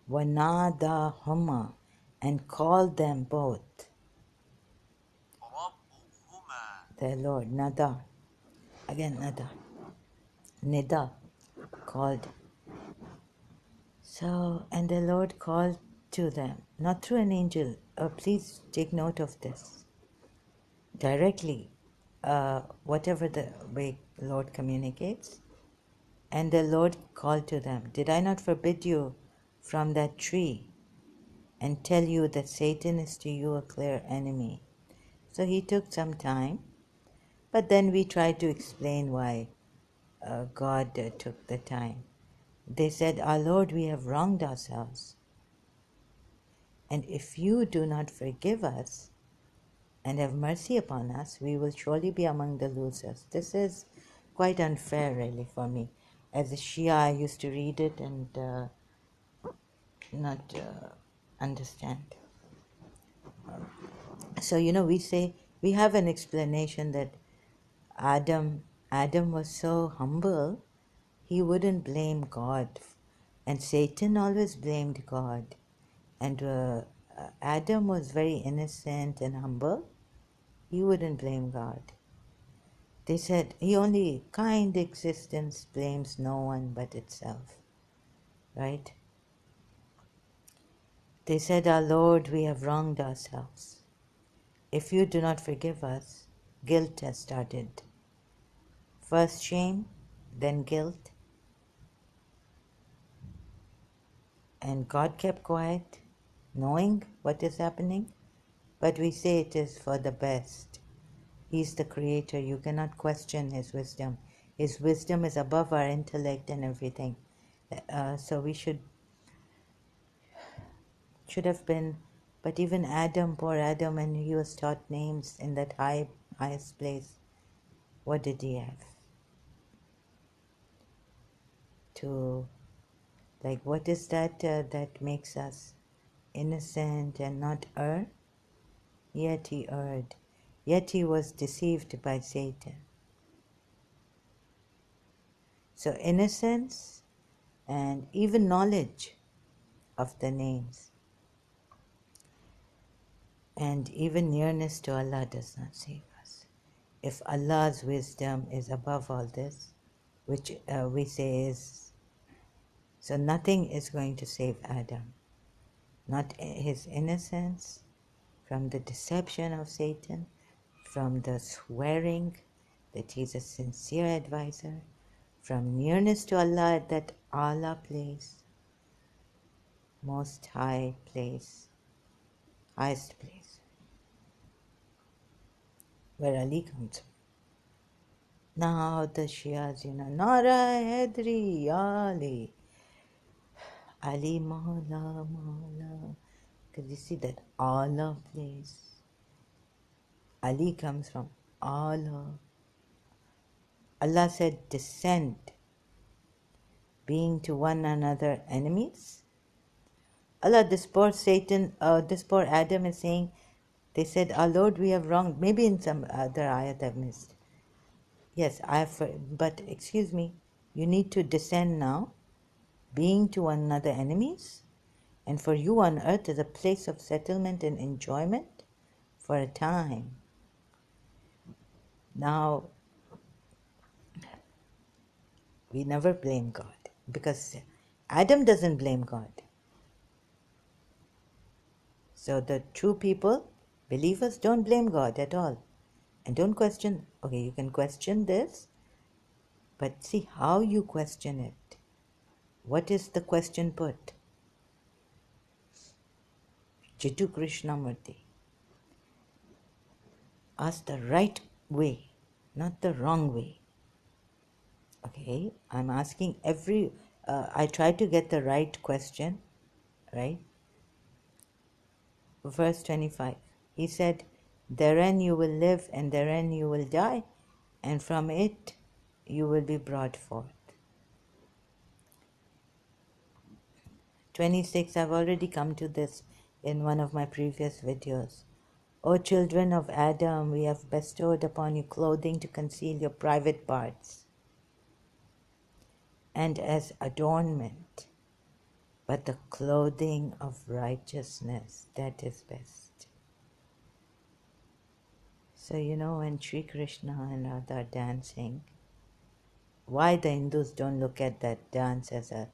وَنَادَاهُمَا, and called them both. Their Lord, Nada. Again, Nada. Nida, called. So, and the Lord called to them, not through an angel. Please take note of this. Directly, whatever the way the Lord communicates. And the Lord called to them, did I not forbid you from that tree and tell you that Satan is to you a clear enemy? So he took some time, but then we tried to explain why God took the time. They said, our Lord, we have wronged ourselves. And if you do not forgive us and have mercy upon us, we will surely be among the losers. This is quite unfair, really, for me. As a Shia, I used to read it and not understand. So, we say, we have an explanation that Adam was so humble, he wouldn't blame God. And Satan always blamed God. And Adam was very innocent and humble. He wouldn't blame God. They said, he only kind existence blames no one but itself. Right? They said, our Lord, we have wronged ourselves. If you do not forgive us, guilt has started. First shame, then guilt. And God kept quiet, knowing what is happening. But we say it is for the best. He's the creator. You cannot question his wisdom. His wisdom is above our intellect and everything. So we should have been, but even Adam, poor Adam, when he was taught names in that highest place, what did he have? What is that that makes us innocent and not err? Yet he erred. Yet he was deceived by Satan. So innocence and even knowledge of the names and even nearness to Allah does not save us. If Allah's wisdom is above all this, which we say is, so nothing is going to save Adam. Not his innocence from the deception of Satan, from the swearing that he's a sincere advisor, from nearness to Allah at that Allah place, most high place, highest place, where Ali comes from. Now the Shias, Nara Hedri Ali, Ali Mawla Mawla, because you see that Allah place. Ali comes from Allah. Allah said, descend, being to one another enemies. Allah, this poor Satan, this poor Adam is saying, they said, our Lord, we have wronged. Maybe in some other ayat I've missed. Yes, but excuse me, you need to descend now, being to one another enemies, and for you on earth is a place of settlement and enjoyment for a time. Now, we never blame God because Adam doesn't blame God. So the true people, believers, don't blame God at all. And don't question, okay, you can question this, but see how you question it. What is the question put? Jiddu Krishnamurti. Ask the right way, not the wrong way. Okay, I'm asking I try to get the right question, right? Verse 25. He said, therein you will live and therein you will die, and from it you will be brought forth. 26. I've already come to this in one of my previous videos. O children of Adam, we have bestowed upon you clothing to conceal your private parts and as adornment, but the clothing of righteousness, that is best. So when Sri Krishna and Radha are dancing, why the Hindus don't look at that dance as a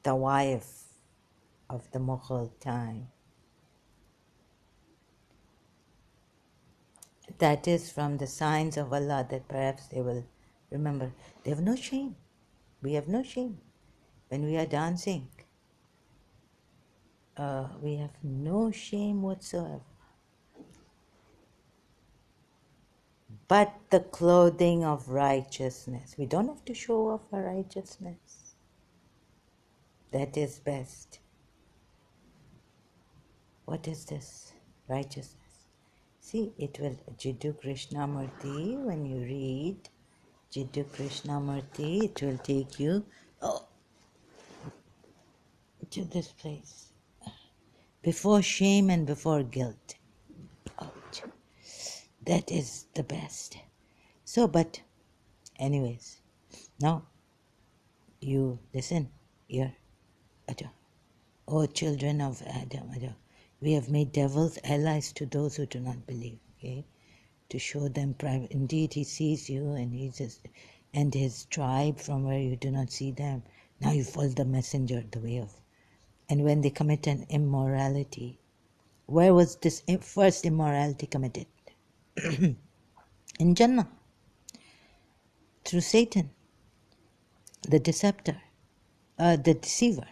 tawaif of the Mughal time? That is from the signs of Allah that perhaps they will remember. They have no shame. We have no shame. When we are dancing, we have no shame whatsoever. But the clothing of righteousness. We don't have to show off our righteousness. That is best. What is this? Righteousness. See, it will, Jiddu Krishnamurti, when you read Jiddu Krishnamurti, it will take you to this place. Before shame and before guilt. Ouch. That is the best. So, but anyways, now you listen here. O children of Adam, we have made devils allies to those who do not believe. Okay, to show them private. Indeed, he sees you, and and his tribe from where you do not see them. Now you follow the messenger, the way of. And when they commit an immorality, where was this first immorality committed? In Jannah, through Satan, the deceptor, the deceiver,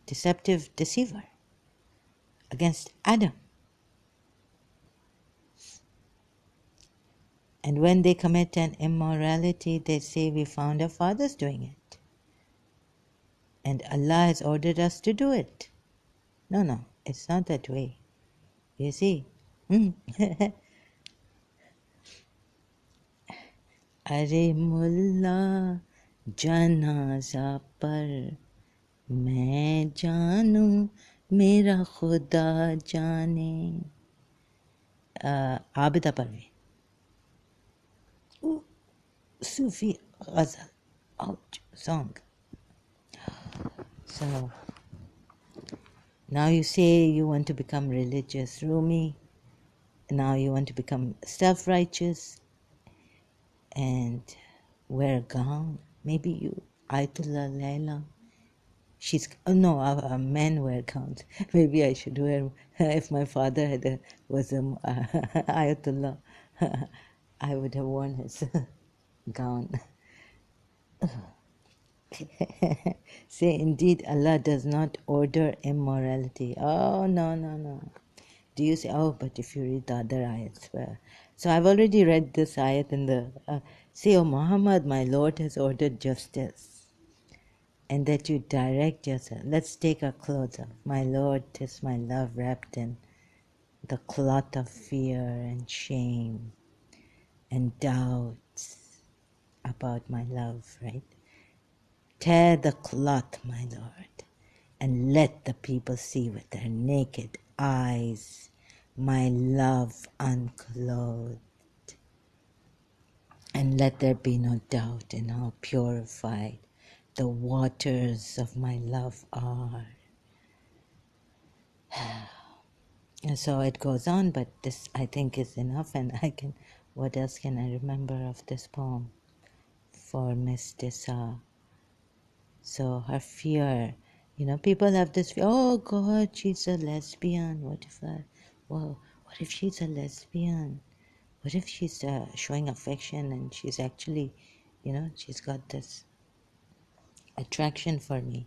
deceptive deceiver against Adam. And when they commit an immorality, they say, we found our fathers doing it. And Allah has ordered us to do it. No, it's not that way. You see? अरे मुल्ला जनाजा पर मैं जानूं मेरा खुदा जाने. Abida Parveen. Sufi Ghazal. Ouch, song. So, now you say you want to become religious, Rumi. Now you want to become self-righteous and wear a gown. Maybe you, Ayatollah Layla. Men wear gowns. Maybe I should wear, if my father was Ayatollah, I would have worn his gown. Say, indeed, Allah does not order immorality. Oh, no. Do you say, but if you read the other ayats, so I've already read this ayat in the, say, O Muhammad, my Lord has ordered justice, and that you direct yourself. Let's take our clothes off. My Lord, 'tis my love wrapped in the cloth of fear and shame. and doubts about my love, right? Tear the cloth, my Lord, and let the people see with their naked eyes my love unclothed. And let there be no doubt in how purified the waters of my love are. And so it goes on, but this I think is enough, and what else can I remember of this poem for Miss Dessa? So her fear, people have this fear, oh God, she's a lesbian. What if she's a lesbian? What if she's showing affection and she's actually, she's got this attraction for me?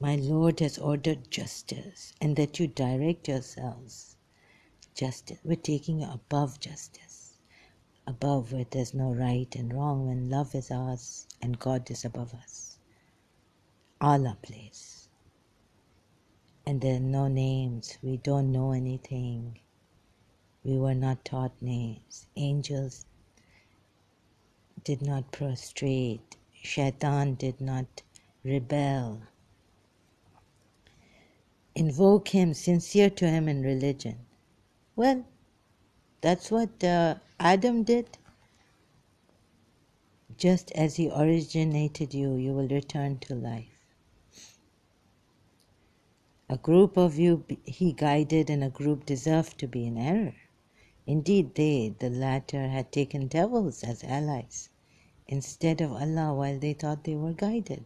My Lord has ordered justice, and that you direct yourselves. Justice. We're taking above justice, above where there's no right and wrong, when love is ours and God is above us. Allah place. And there are no names. We don't know anything. We were not taught names. Angels did not prostrate. Shaitan did not rebel. Invoke him, sincere to him in religion. Well, that's what Adam did. Just as he originated you, you will return to life. A group of you he guided, and a group deserved to be in error. Indeed, they, the latter, had taken devils as allies instead of Allah while they thought they were guided.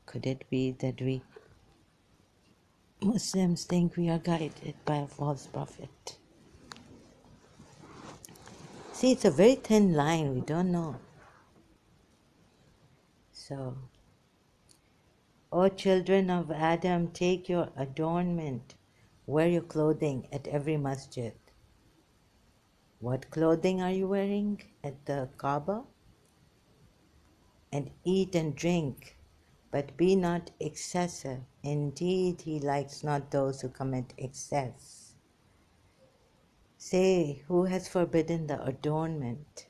Could it be that we Muslims think we are guided by a false prophet? See, it's a very thin line. We don't know. So, O children of Adam, take your adornment, wear your clothing at every masjid. What clothing are you wearing at the Kaaba? And eat and drink, but be not excessive. Indeed, he likes not those who commit excess. Say, who has forbidden the adornment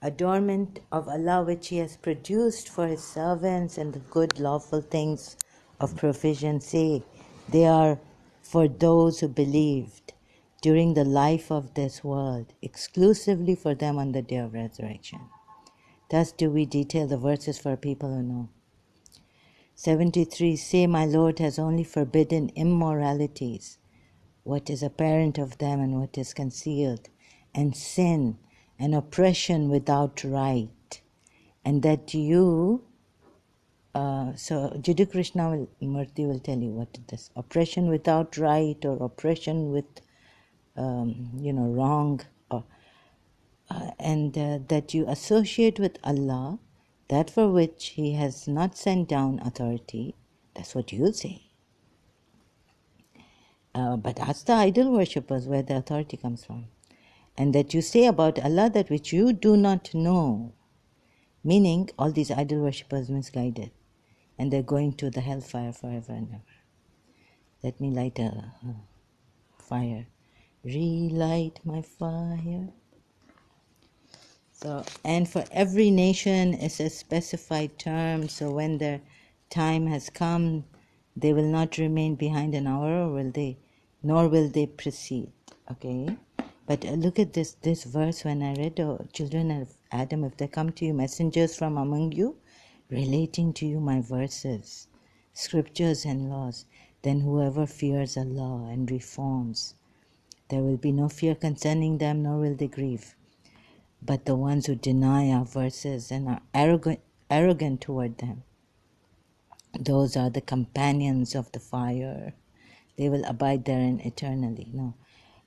adornment of Allah which he has produced for his servants, and the good lawful things of provision? Say, they are for those who believed during the life of this world, exclusively for them on the day of resurrection. Thus do we detail the verses for people who know. 73. Say, my Lord has only forbidden immoralities, what is apparent of them and what is concealed, and sin and oppression without right, and that you, so Jiddu Krishna Murti will tell you what is this, oppression without right, or oppression with, wrong, and that you associate with Allah that for which he has not sent down authority. That's what you'll say. But ask the idol worshippers where the authority comes from. And that you say about Allah that which you do not know. Meaning, all these idol worshippers misguided. And they're going to the hellfire forever and ever. Let me light a fire. Relight my fire. So, and for every nation is a specified term, so when their time has come, they will not remain behind an hour, nor will they proceed. Okay? But look at this verse when I read, oh, children of Adam, if there come to you messengers from among you, relating to you my verses, scriptures and laws, then whoever fears Allah and reforms, there will be no fear concerning them, nor will they grieve. But the ones who deny our verses and are arrogant toward them, those are the companions of the fire. They will abide therein eternally. No.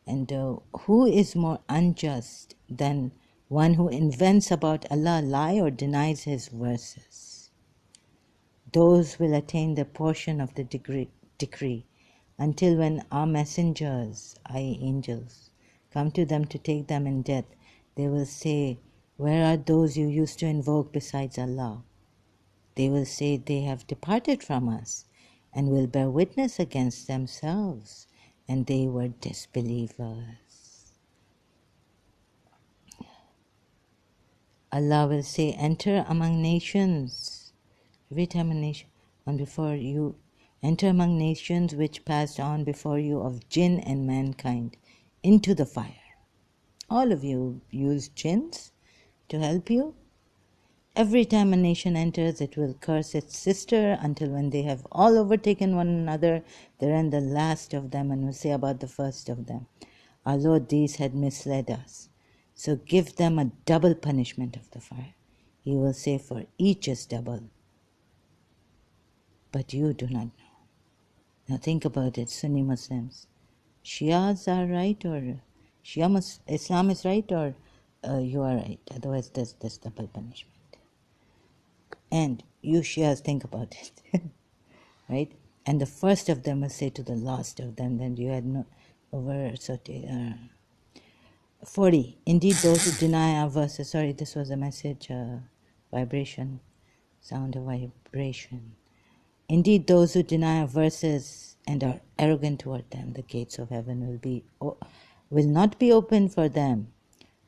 And who is more unjust than one who invents about Allah a lie or denies his verses? Those will attain the portion of the decree until when our messengers, i.e. angels, come to them to take them in death. They will say, where are those you used to invoke besides Allah? They will say, they have departed from us, and will bear witness against themselves, and they were disbelievers. Allah will say, enter among nations. Every time a nation on before you, enter among nations which passed on before you of jinn and mankind into the fire. All of you use jinns to help you. Every time a nation enters, it will curse its sister until when they have all overtaken one another, they are the last of them and will say about the first of them, our Lord, these had misled us. So give them a double punishment of the fire. He will say, for each is double. But you do not know. Now think about it, Sunni Muslims. Shias are right, or Islam is right, or you are right. Otherwise, there's double punishment. And you Shias think about it, right? And the first of them will say to the last of them, then you had no over 40. Indeed, those who deny our verses. Sorry, this was a message, vibration, sound of vibration. Indeed, those who deny our verses and are arrogant toward them, the gates of heaven will not be open for them,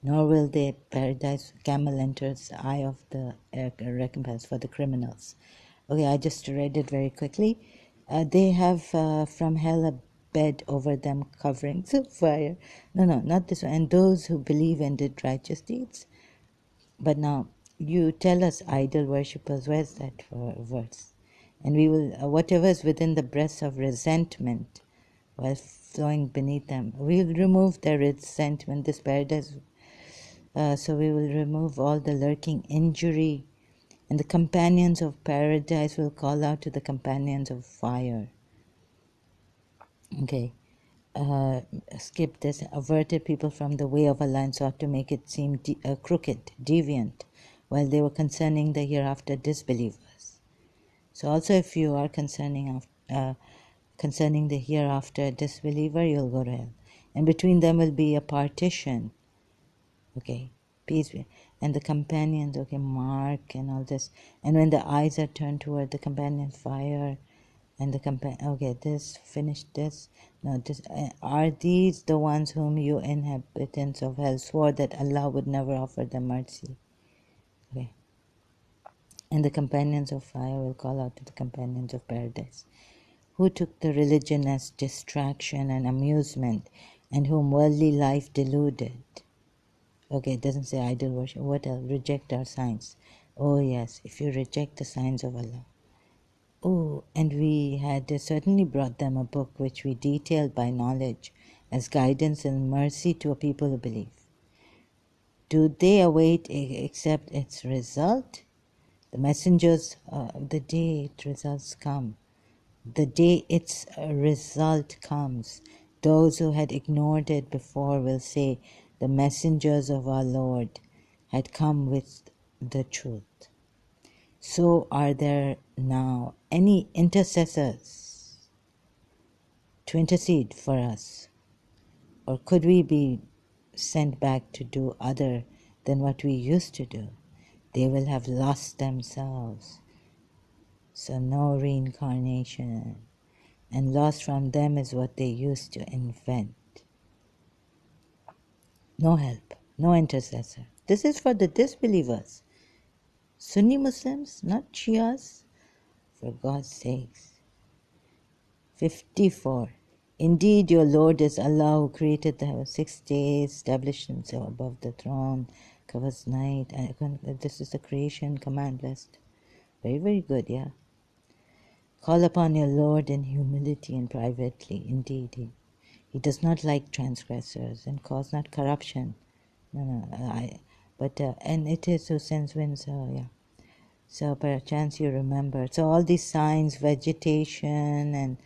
nor will they paradise. Camel enters the eye of the recompense for the criminals. Okay, I just read it very quickly. They have from hell a bed over them coverings of fire. No, not this one. And those who believe and did righteous deeds. But now, you tell us, idol worshippers, where's that verse? And we will, whatever is within the breasts of resentment, while flowing beneath them, we will remove their resentment, this paradise. So we will remove all the lurking injury, and the companions of paradise will call out to the companions of fire. Okay. Skip this. Averted people from the way of Allah and sought to make it seem crooked, deviant, while they were concerning the hereafter disbelievers. So also if you are concerning the hereafter disbeliever, you'll go to hell. And between them will be a partition. Okay, peace be. And the companions, okay, mark and all this. And when the eyes are turned toward the companion fire, and the okay, this, finish this. No, this, are these the ones whom you inhabitants of hell swore that Allah would never offer them mercy? Okay. And the companions of fire will call out to the companions of paradise, who took the religion as distraction and amusement, and whom worldly life deluded. Okay, it doesn't say idol worship. What else? Reject our signs. Oh yes, if you reject the signs of Allah. Oh, and we had certainly brought them a book which we detailed by knowledge as guidance and mercy to a people who believe. Do they await except its result? The messengers, the day its results come. The day its result comes, those who had ignored it before will say, the messengers of our Lord had come with the truth. So are there now any intercessors to intercede for us? Or could we be sent back to do other than what we used to do? They will have lost themselves. So no reincarnation. And lost from them is what they used to invent. No help, no intercessor. This is for the disbelievers. Sunni Muslims, not Shias, for God's sakes. 54. Indeed, your Lord is Allah who created the 6 days, established himself above the throne, covers night. This is the creation command list. Very, very good, yeah. Call upon your Lord in humility and privately. Indeed, He does not like transgressors and cause not corruption. And it is who sends winds, yeah. So perchance you remember. So all these signs, vegetation and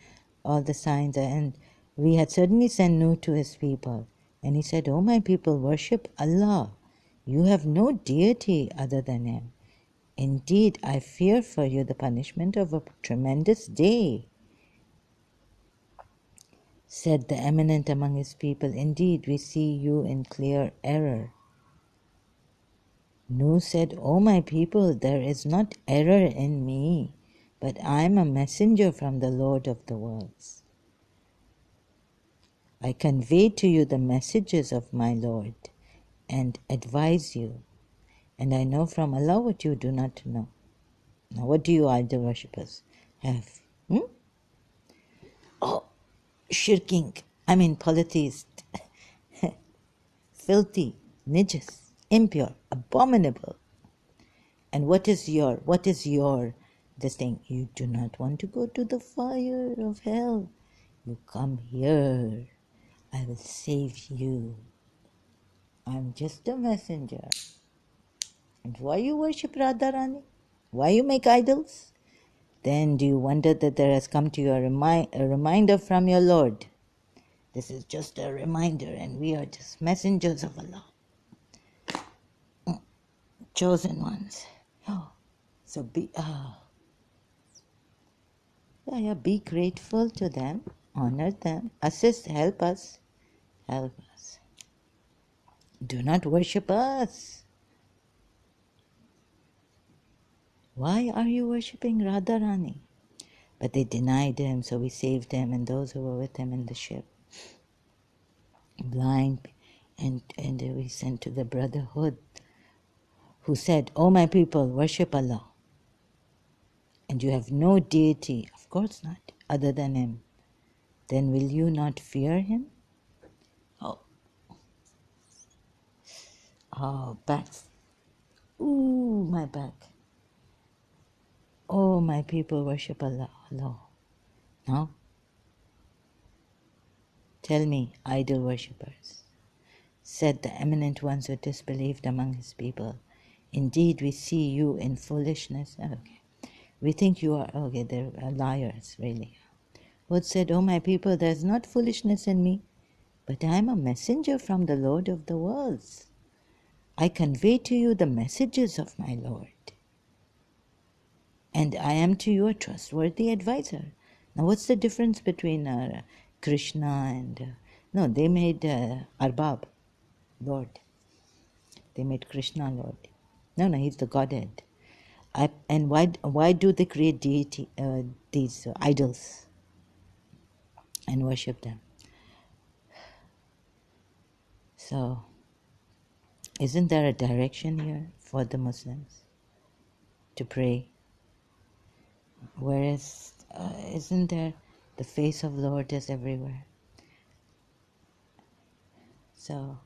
all the signs, and we had certainly sent Nuh to his people. And he said, O my people, worship Allah. You have no deity other than Him. Indeed, I fear for you the punishment of a tremendous day. Said the eminent among his people, indeed, we see you in clear error. Nuh said, O my people, there is not error in me, but I am a messenger from the Lord of the worlds. I convey to you the messages of my Lord and advise you. And I know from Allah what you do not know. Now what do you idol worshippers have? Oh, shirking. I mean polytheist. Filthy, najis, impure, abominable. And what is this thing? You do not want to go to the fire of hell. You come here. I will save you. I'm just a messenger. And why you worship Radharani? Why you make idols? Then do you wonder that there has come to you a reminder from your Lord? This is just a reminder, and we are just messengers of Allah. Chosen ones. Oh, so be grateful to them, honor them, assist, help us. Help us. Do not worship us. Why are you worshipping Radharani? But they denied him, so we saved him and those who were with him in the ship. Blind, and we sent to the brotherhood, who said, "O my people, worship Allah. And you have no deity, of course not, other than him. Then will you not fear him?" Oh, back. Ooh, my back. Oh, my people, worship Allah. Allah. Now, tell me, idol worshippers, said the eminent ones who disbelieved among his people, indeed we see you in foolishness. Okay. We think you are, okay, they're liars, really. Hud said, "O my people, there is not foolishness in me, but I am a messenger from the Lord of the worlds. I convey to you the messages of my Lord. And I am to you a trustworthy advisor." Now, what's the difference between Krishna and... no, they made Arbab, Lord. They made Krishna Lord. No, he's the Godhead. And why do they create these idols and worship them? So, isn't there a direction here for the Muslims to pray? Whereas, isn't there the face of Lord is everywhere? So,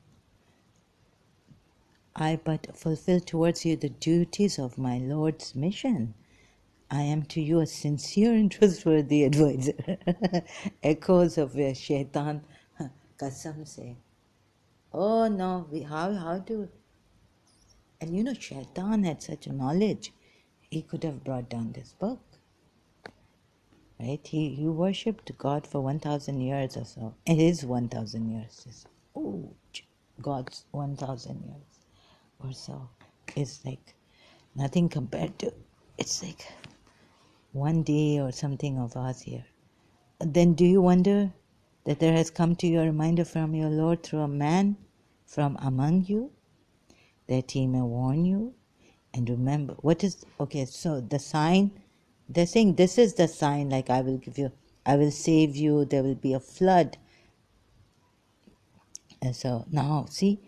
I but fulfill towards you the duties of my Lord's mission. I am to you a sincere and trustworthy advisor. Echoes of where Shaitan Qasam say. Oh no, how do... And you know, Shaitan had such a knowledge. He could have brought down this book. Right? He worshipped God for 1,000 years or so. It is 1,000 years. Oh, God's 1,000 years or so is like nothing compared to... it's like one day or something of ours here. Then do you wonder that there has come to you a reminder from your Lord through a man from among you, that he may warn you? And remember, what is... okay, so the sign, they're saying this is the sign, like I will save you, there will be a flood. And so now, see,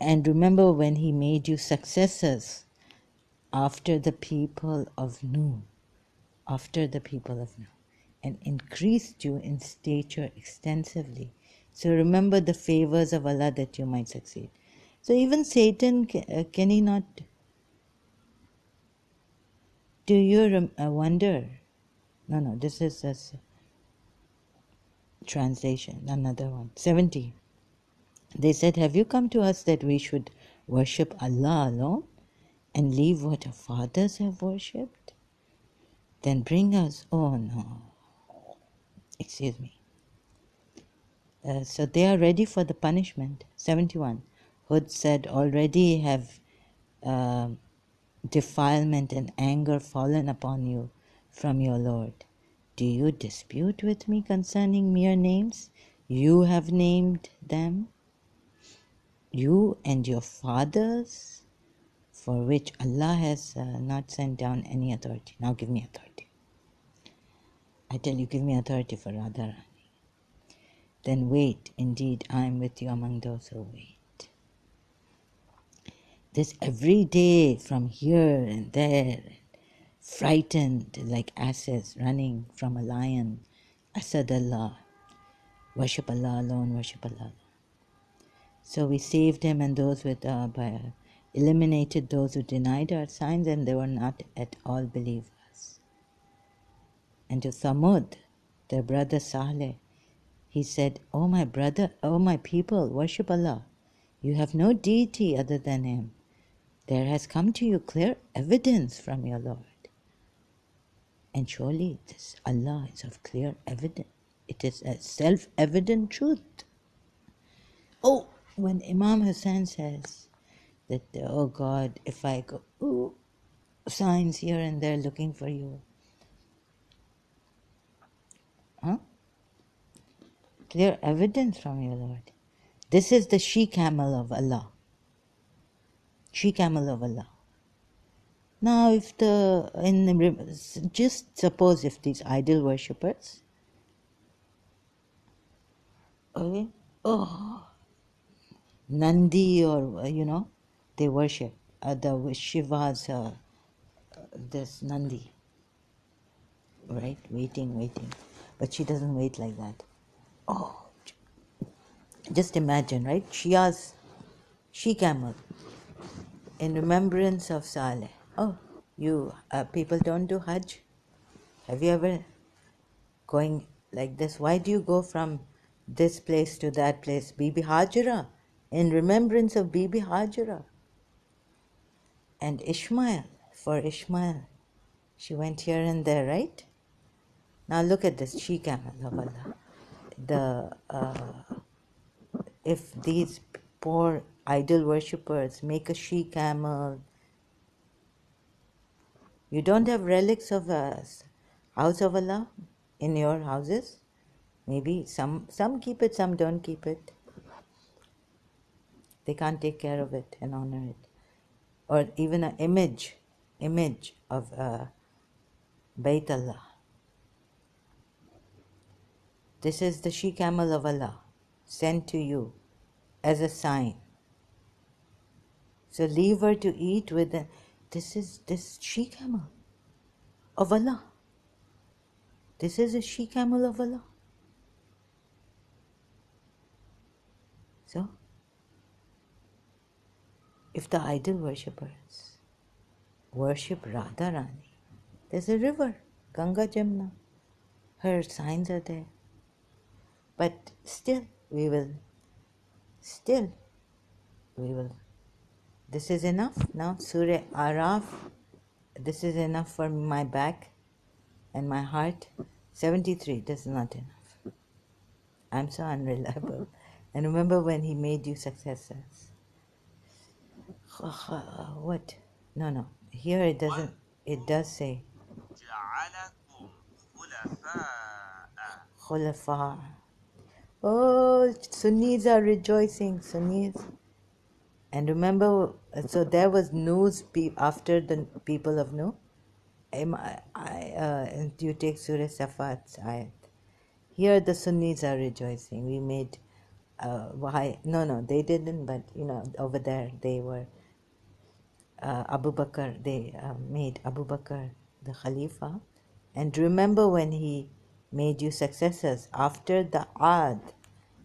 and remember when he made you successors after the people of Nuh, and increased you in stature extensively. So remember the favors of Allah that you might succeed. So even Satan, can he not... do you wonder? No, this is a translation, another one. 70. They said, "Have you come to us that we should worship Allah alone and leave what our fathers have worshipped? Then bring us..." oh no, excuse me. So they are ready for the punishment. 71. Hud said, "Already have defilement and anger fallen upon you from your Lord. Do you dispute with me concerning mere names? You have named them, you and your fathers, for which Allah has not sent down any authority." Now give me authority. I tell you, give me authority for Radharani. Then wait, indeed I am with you among those who wait. This every day from here and there, frightened like asses running from a lion. Asadullah, worship Allah alone, worship Allah alone. So we saved him and those with eliminated those who denied our signs and they were not at all believers. And to Thamud, their brother Saleh, he said, "O my brother, O my people, worship Allah. You have no deity other than Him. There has come to you clear evidence from your Lord. And surely this Allah is of clear evidence. It is a self-evident truth." Oh, when Imam Hussain says that, oh God, if I go, signs here and there looking for you. Huh? Clear evidence from your Lord. This is the she-camel of Allah. She-camel of Allah. Now, if just suppose if these idol worshippers, okay, Nandi or, they worship the Shiva's, this Nandi, right? Waiting. But she doesn't wait like that. Oh, just imagine, right? Shia's she-camel in remembrance of Saleh. Oh, you people don't do Hajj? Have you ever going like this? Why do you go from this place to that place? Bibi Hajra, in remembrance of Bibi Hajra. And Ishmael, for Ishmael, she went here and there, right? Now look at this, she-camel of Allah. If these poor idol worshippers make a she-camel, you don't have relics of a house of Allah in your houses? Maybe some keep it, some don't keep it. They can't take care of it and honor it. Or even an image of Bayt Allah. This is the she-camel of Allah sent to you as a sign. So leave her to eat with this she-camel of Allah. This is a she-camel of Allah. So, if the idol worshippers worship Radharani, there's a river, Ganga Jamna. Her signs are there. But still, we will. This is enough now. Surah Araf. This is enough for my back and my heart. 73. This is not enough. I'm so unreliable. And remember when He made you successors. What? No. Here it doesn't. It does say. Khulafa. Oh, Sunnis are rejoicing. Sunnis. And remember, so there was news after the people of Nuh. You take Surah Safat's ayat. Here the Sunnis are rejoicing. We made, why? No, they didn't, but over there they were, Abu Bakr, they made Abu Bakr the Khalifa. And remember when he made you successors after the Ad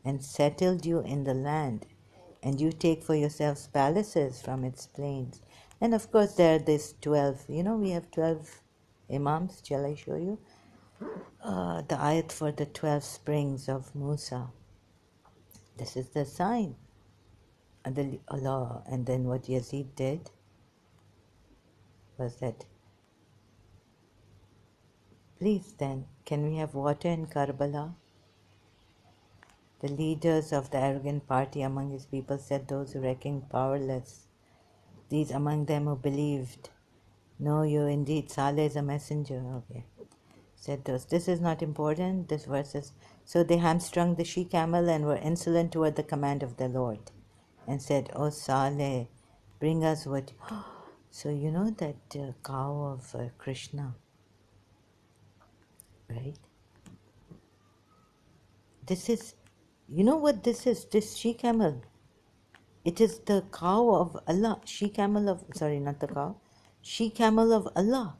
and settled you in the land, and you take for yourselves palaces from its plains. And of course there are these 12, we have 12 imams. Shall I show you? The ayat for the 12 springs of Musa. This is the sign. Allah. And then what Yazid did was that, please then, can we have water in Karbala? The leaders of the arrogant party among his people said, those who reckoned powerless, these among them who believed, know you indeed, Saleh is a messenger. Okay. Said those, this is not important, this verse is. So they hamstrung the she-camel and were insolent toward the command of the Lord and said, oh Saleh, bring us what. So you know that cow of Krishna, right? This is, you know what this is? This she-camel It is the cow of Allah. She camel of, sorry, not the cow. She camel of Allah.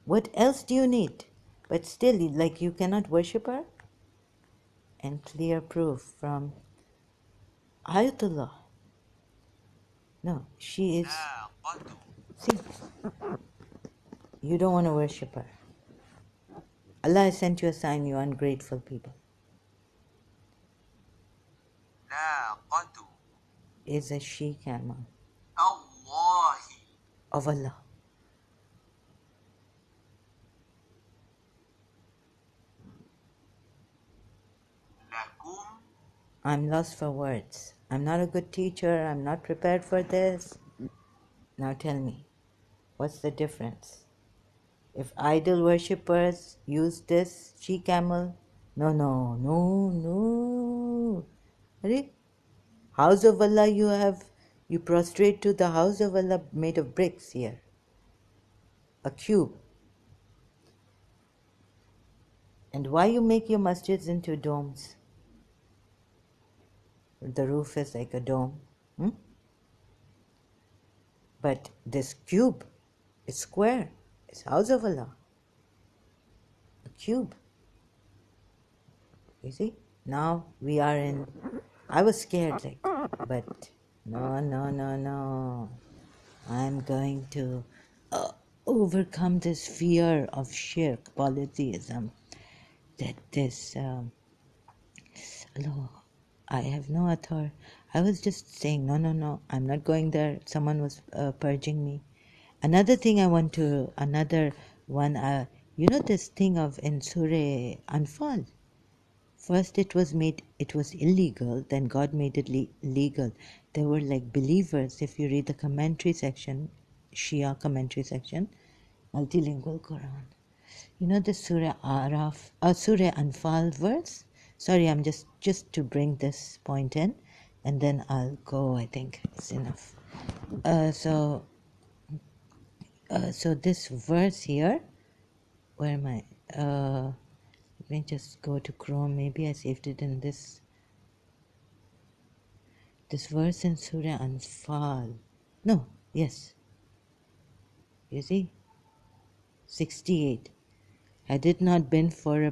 What else do you need? But still, like, you cannot worship her? And clear proof from Ayatullah. No, she is. See, you don't want to worship her. Allah has sent you a sign, you ungrateful people. Is a she camel of Allah. I'm lost for words. I'm not a good teacher. I'm not prepared for this. Now tell me, what's the difference? If idol worshippers use this she camel, no. Ready? House of Allah, you prostrate to the house of Allah made of bricks here. A cube. And why you make your masjids into domes? The roof is like a dome. But this cube is square. It's house of Allah. A cube. You see? Now we are in. I was scared, like, but no. I'm going to overcome this fear of shirk, polytheism. That this. No, I have no authority. I was just saying, no, I'm not going there. Someone was purging me. Another thing I want to, another one, this thing of in Surah Anfal. First it was illegal, then God made it legal. There were like believers, if you read the commentary section, Shia commentary section, multilingual Quran. You know the Surah Araf, Surah Anfal verse? Sorry, I'm just to bring this point in, and then I'll go. I think it's enough. So this verse here, where am I? Let me just go to Chrome. Maybe I saved it in this verse in Surah Anfal. No, yes. You see, 68. Had it not been for a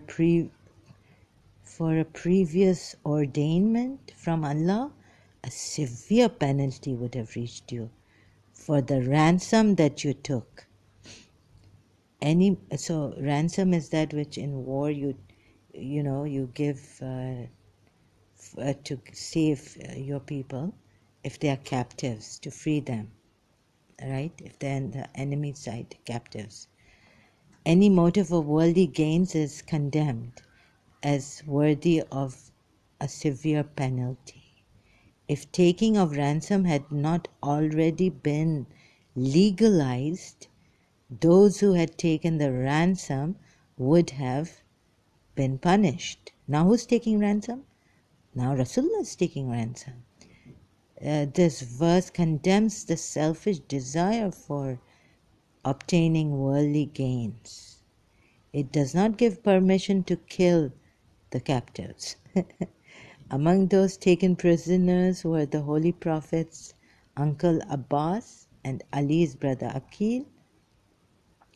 previous ordainment from Allah, a severe penalty would have reached you for the ransom that you took. So ransom is that which in war you give to save your people if they are captives, to free them, right? If they're on the enemy side, captives. Any motive of worldly gains is condemned as worthy of a severe penalty. If taking of ransom had not already been legalized, those who had taken the ransom would have been punished. Now who's taking ransom? Now Rasulullah is taking ransom. This verse condemns the selfish desire for obtaining worldly gains. It does not give permission to kill the captives. Among those taken prisoners were the Holy Prophet's uncle Abbas and Ali's brother Aqil,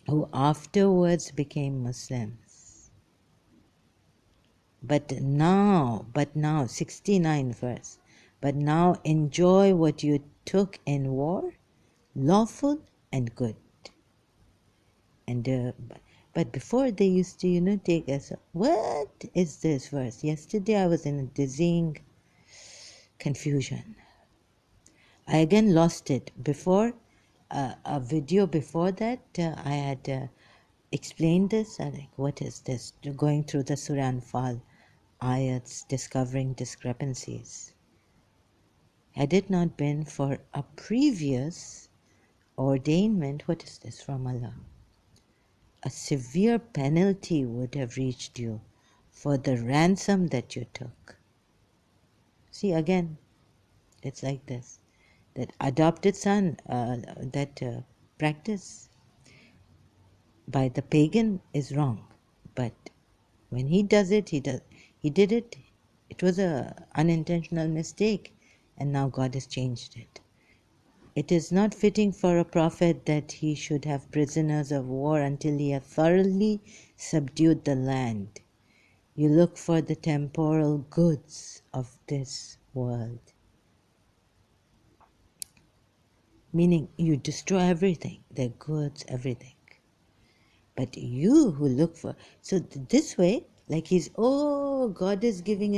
who afterwards became Muslims. But now, 69 verse, but now enjoy what you took in war, lawful and good. And but before they used to, take us. What is this verse? Yesterday I was in a dizzying confusion. I again lost it. Before a video before that, I had explained this. I like, what is this? Going through the Surah Anfal ayats, discovering discrepancies. Had it not been for a previous ordainment, what is this from Allah? A severe penalty would have reached you for the ransom that you took. See, again, it's like this. That adopted son, practice by the pagan is wrong. But when he does it, he did it. It was a unintentional mistake. and now God has changed it. It is not fitting for a prophet that he should have prisoners of war until he have thoroughly subdued the land. You look for the temporal goods of this world. Meaning you destroy everything, their goods, everything. But you who look for, so this way, like God is giving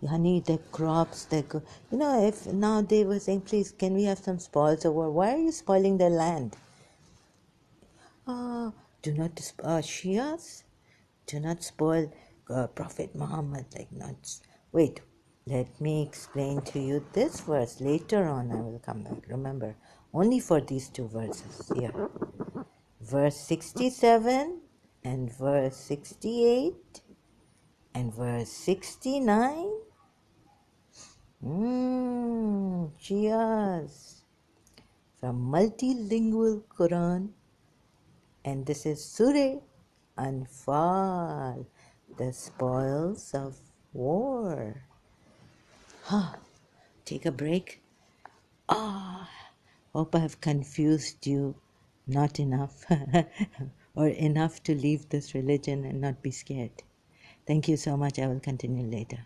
honey, the crops, if now they were saying, please, can we have some spoils of war? Why are you spoiling their land? Do not, Shias, do not spoil Prophet Muhammad, wait, let me explain to you this verse. Later on I will come back. Remember, only for these two verses here. Verse 67 and verse 68 and verse 69. Shias from multilingual Quran, and this is Surah Anfal, the spoils of war. Take a break. Hope I have confused you not enough or enough to leave this religion and not be scared. Thank you so much. I will continue later.